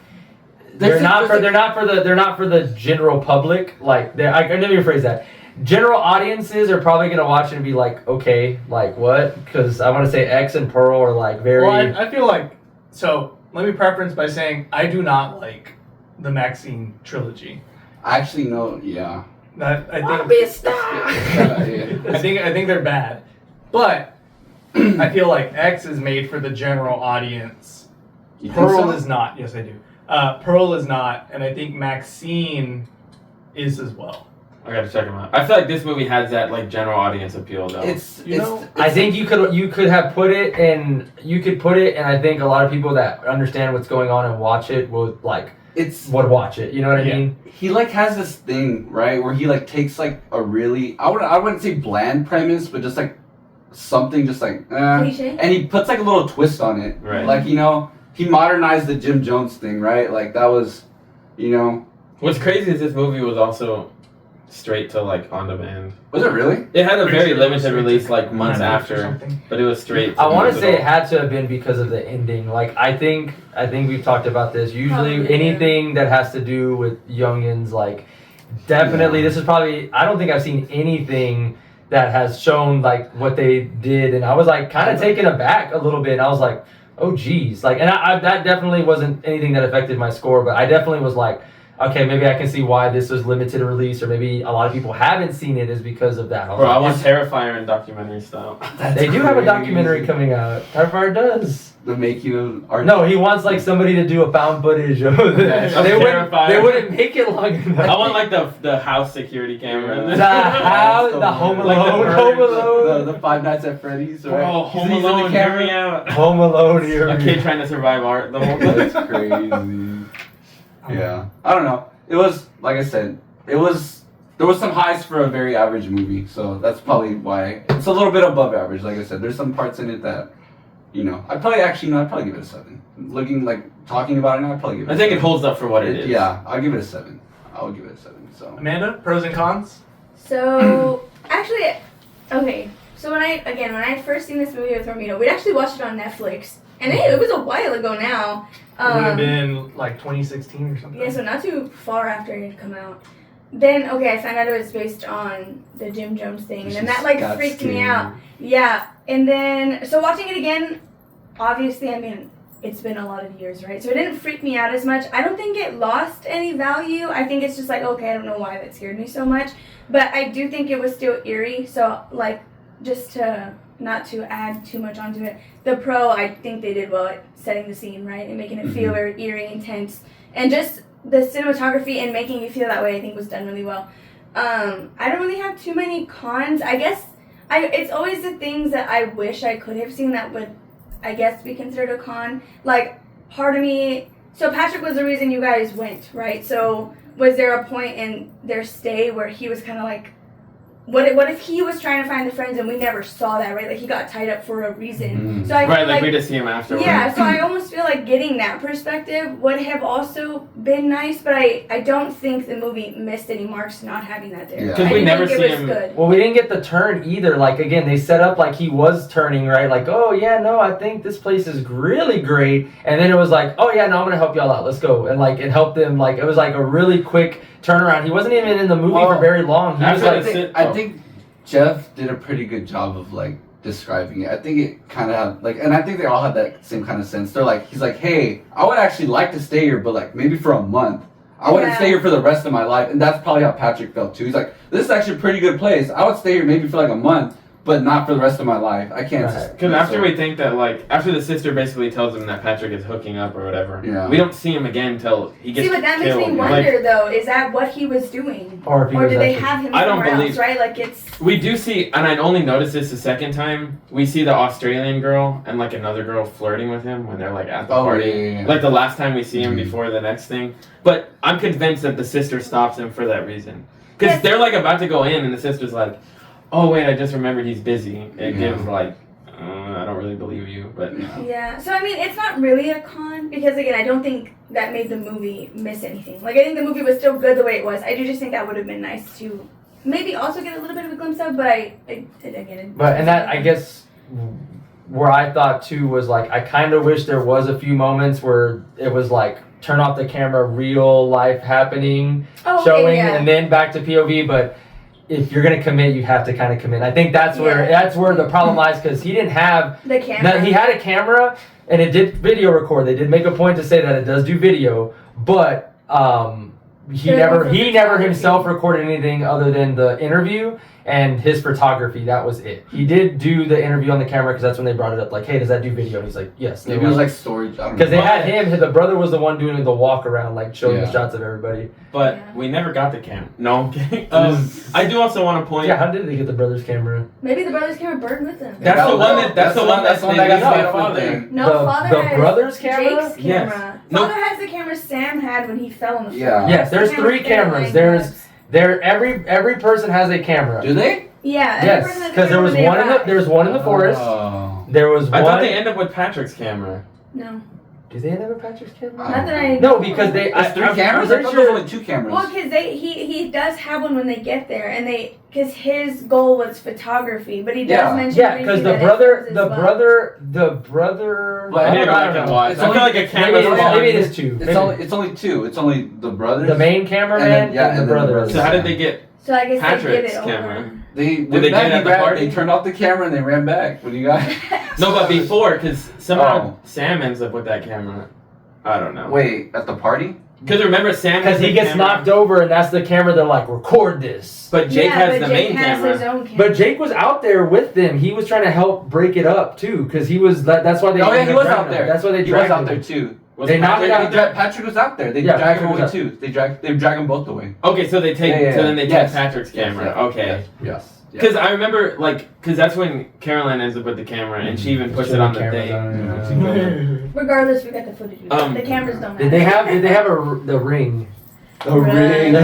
they're not for the general public. Like I never even phrase that. General audiences are probably gonna watch it and be like, okay, like what? Because I want to say X and Pearl are like very. Well, I feel like, so let me preference by saying I do not like the Maxine trilogy. I actually know. Yeah. That I Wanna think be a star. Yeah. I think they're bad, but I feel like X is made for the general audience. You think Pearl so? is not. Yes, I do. Pearl is not, and I think Maxine is as well. I gotta check him out. I feel like this movie has that like general audience appeal though. You know, I think you could have put it and I think a lot of people that understand what's going on and watch it would watch it. You know what I Yeah. mean? He like has this thing, right, where he like takes like a really I wouldn't say bland premise, but just like something just like Cliche? and he puts like a little twist on it. Right. Like, you know, he modernized the Jim Jones thing, right? Like that was, you know, What's crazy is this movie was also straight to like on demand. was it really? It had a Pretty very sure it was limited straight release to like months Netflix or after, something. but it was straight. I want to say it digital. had to have been because of the ending. Like I think we've talked about this. Usually Probably, yeah. anything that has to do with youngins, like definitely Yeah. this is probably. I don't think I've seen anything that has shown like what they did, and I was like kind of taken aback a little bit. And I was like, oh geez, like, and I that definitely wasn't anything that affected my score, but I definitely was like, okay, maybe I can see why this was limited release, or maybe a lot of people haven't seen it is because of that. I was Bro, I like, want Terrifier in documentary style. That's they do have a crazy. documentary coming out. Terrifier does. The making of art. No, he wants like somebody to do a found footage of this. Of Terrifier. They wouldn't make it long enough. I want like the house security camera. the house, the Home Like the Alone, birds, Home Alone, The Five Nights at Freddy's, right? Bro, He's Home using the Alone, hear camera. me out. Home Alone here. A kid trying to survive art the whole time. That's crazy. Yeah. I don't know. It was, like I said, it was there was some highs for a very average movie, so that's probably why it's a little bit above average. Like I said, there's some parts in it that, I'd probably give it a 7. Talking about it now, I'd probably give it. I think it holds up for what it is. Yeah, I'll give it a 7. I'll give it a 7. So Amanda, pros and cons? So actually, okay. So when I first seen this movie with Romito, we'd actually watched it on Netflix, and it was a while ago now. It would have been like 2016 or something. Yeah, so not too far after it had come out. Then I found out it was based on the Jim Jones thing, and then that freaked me out. Yeah, and then so watching it again, obviously, I mean, it's been a lot of years, right? So it didn't freak me out as much. I don't think it lost any value. I think it's just I don't know why that scared me so much, but I do think it was still eerie. So just to not to add too much onto it, the pro, I think they did well at setting the scene, right, and making it feel very eerie, intense, and just the cinematography and making you feel that way, I think was done really well. I don't really have too many cons. I guess it's always the things that I wish I could have seen that would, I guess, be considered a con. Like, part of me, so Patrick was the reason you guys went, right? So was there a point in their stay where he was kind of like, what if he was trying to find the friends and we never saw that, right? Like, he got tied up for a reason. So I feel Right, we just see him afterwards. Yeah, so I almost feel like getting that perspective would have also been nice, but I don't think the movie missed any marks not having that there. Yeah. Because I we do never think see it was him. good. Well, we didn't get the turn either. Like, again, they set up like he was turning, right? Like, oh, yeah, no, I think this place is really great. And then it was like, oh, yeah, no, I'm going to help y'all out. Let's go. And, it helped them. It was a really quick turnaround. He wasn't even in the movie for very long. He was I think Jeff did a pretty good job of describing it. I think it kind of had and I think they all had that same kind of sense. They're he's like, hey, I would actually like to stay here, but maybe for a month. I wouldn't stay here for the rest of my life, and that's probably how Patrick felt too. He's like, this is actually a pretty good place. I would stay here maybe for a month, but not for the rest of my life. I can't. Because after we think that after the sister basically tells him that Patrick is hooking up or whatever, we don't see him again until he gets killed. See, but that makes me wonder though, is that what he was doing? Or did they have him somewhere else, right? It's... We do see, and I only noticed this the second time, we see the Australian girl and another girl flirting with him when they're at the party. Yeah. The last time we see him before the next thing. But I'm convinced that the sister stops him for that reason. Because they're about to go in and the sister's like, oh wait, I just remembered he's busy. It gives I don't really believe you, but yeah. So I mean, it's not really a con because again, I don't think that made the movie miss anything. I think the movie was still good the way it was. I do just think that would have been nice to maybe also get a little bit of a glimpse of, but I didn't get it. But and that I guess where I thought too was I kind of wish there was a few moments where it was turn off the camera, real life happening, showing, and then back to POV, but. If you're gonna commit, you have to kind of commit. I think that's where the problem lies because he didn't have the camera. He had a camera and it did video record. They did make a point to say that it does do video, but he never himself recorded anything other than the interview and his photography. That was it. He did do the interview on the camera because that's when they brought it up. Hey, does that do video? And he's like, yes. Maybe it was storage. Because they had him. The brother was the one doing the walk around, showing the shots of everybody. But we never got the camera. No, I'm kidding. I do also want to point. Yeah, how did they get the brother's camera? Maybe the brother's camera burned with them. That's the one that got father. No, father the has brother's camera. Jake's camera. Yes. Father has the camera Sam had when he fell on the floor. Yeah. Yes, there's 3 cameras. Every person has a camera. Do they? Yeah. Yes, because there was one in the forest. Oh. There was one. I thought they end up with Patrick's camera. No. Do they have a Patrick's camera? Not that I. No, because they. There's 3 cameras. I'm I thought sure there was only 2 cameras. Well, because he does have one when they get there, and because his goal was photography, but he does mention. Yeah, because the brother. I need to go back and watch. I feel like a camera. Maybe it is 2. It's only 2. It's only the brothers. The main cameraman and the brothers. So how did they get? So I guess Patrick's they give it camera. over. They get at the party? They turned off the camera and they ran back. What do you got? No, but before, because somehow Sam ends up with that camera. I don't know. Wait, at the party? Because remember, Sam. Because he gets knocked over, and that's the camera. They're like, record this. But Jake has the main camera. His own camera. But Jake was out there with them. He was trying to help break it up too, because he was. That's why they. Oh yeah, he was out there. That's why they He was dragged out him. there too. They knocked out. Patrick was out there. They Yeah, dragged him Patrick away was too. They drag them both away. Okay, so they take. So then they take Yes. Patrick's camera. Yes, Okay. Yes. Because I remember, because that's when Caroline ends up with the camera, and she even puts it on the thing. Regardless, we got the footage. The cameras don't matter. Did they have the ring? The ring. Like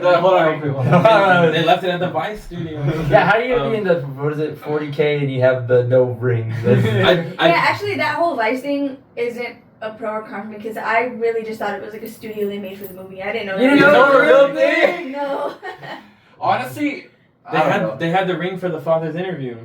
that. Hold on. They left it at the Vice studio. Yeah, how do you be in the, what is it, 40K and you have the no ring? Yeah, actually, that whole Vice thing isn't a pro or con because I really just thought it was like a studio they made for the movie. I didn't know. You didn't know it was a real thing? No. Honestly, they had the ring for the father's interview.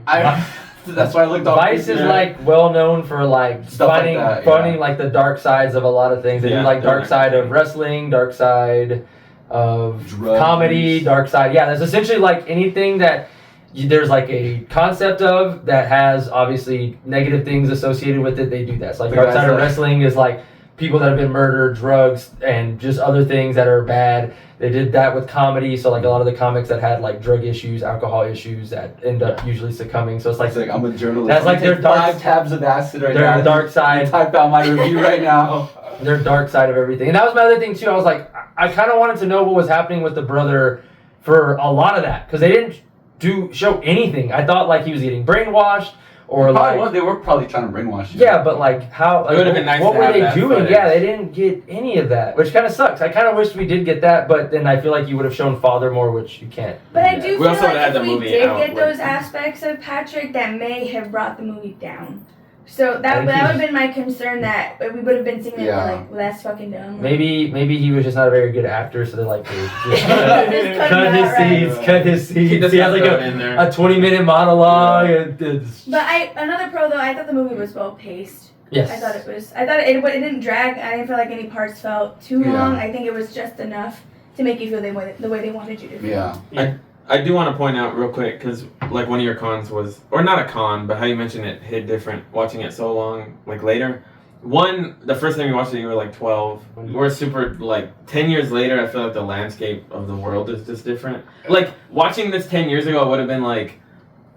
That's why I looked up. Vice is like well known for like Stuff like finding that, finding like the dark sides of a lot of things. They do like dark side of wrestling, dark side of Drugs. comedy, dark side. Yeah, there's essentially like anything that there's like a concept of that has obviously negative things associated with it. They do that. So like The dark guys side of that- wrestling is like people that have been murdered, drugs, and just other things that are bad. They did that with comedy, so like a lot of the comics that had like drug issues, alcohol issues that end up usually succumbing. So it's like I'm a journalist. That's like their dark- 5 tabs of acid right their now. dark side. Type out my review right now. Their dark side of everything. And that was my other thing too. I was like, I kind of wanted to know what was happening with the brother for a lot of that because they didn't show anything. I thought like he was getting brainwashed or Probably like. was. They were probably trying to brainwash you. Yeah, but like how? Like, It would've been nice what to were have they that doing? footage. Yeah, they didn't get any of that, which kind of sucks. I kind of wish we did get that, but then I feel like you would have shown father more, which you can't. But I do do We feel also like had if the we movie did out, get like- those aspects of Patrick, that may have brought the movie down. So I that think would he's- have been my concern that we would have been seeing it Yeah. for like less fucking dumb. Maybe he was just not a very good actor, so they're like, hey, just Just cut his scenes, cut his He scenes. does He has not like throw it in there. a 20-minute monologue. And it's, But another pro though, I thought the movie was well paced. yes. I thought it didn't drag. I didn't feel like any parts felt too Yeah. long. I think it was just enough to make you feel the way they wanted you to feel. Yeah. I do want to point out real quick because like one of your cons was, or not a con, but how you mentioned it hit different watching it so long like later. One, the first time you watched it, you were like 12. We're super like 10 years later. I feel like the landscape of the world is just different. Like watching this 10 years ago, it would have been like,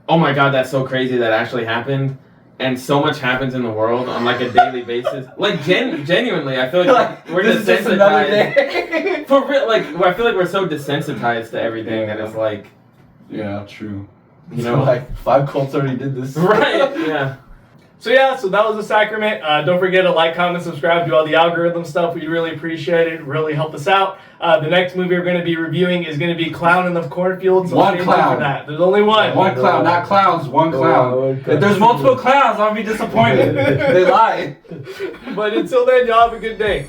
oh my god, that's so crazy that actually happened. And so much happens in the world on like a daily basis. Like genuinely, I feel like we're This is just another desensitized. day. For real, like I feel like we're so desensitized to everything that it's like, Yeah, true. you know, like 5 cults already did this. right? Yeah. So yeah, so that was the Sacrament. Don't forget to like, comment, subscribe, do all the algorithm stuff. We'd really appreciate it. Really help us out. The next movie we're going to be reviewing is going to be Clown in the Cornfield. So One stay tuned clown. for that. There's only one. One clown, not clowns, one clown. If there's multiple clowns, I'll be disappointed. They lied. But until then, y'all have a good day.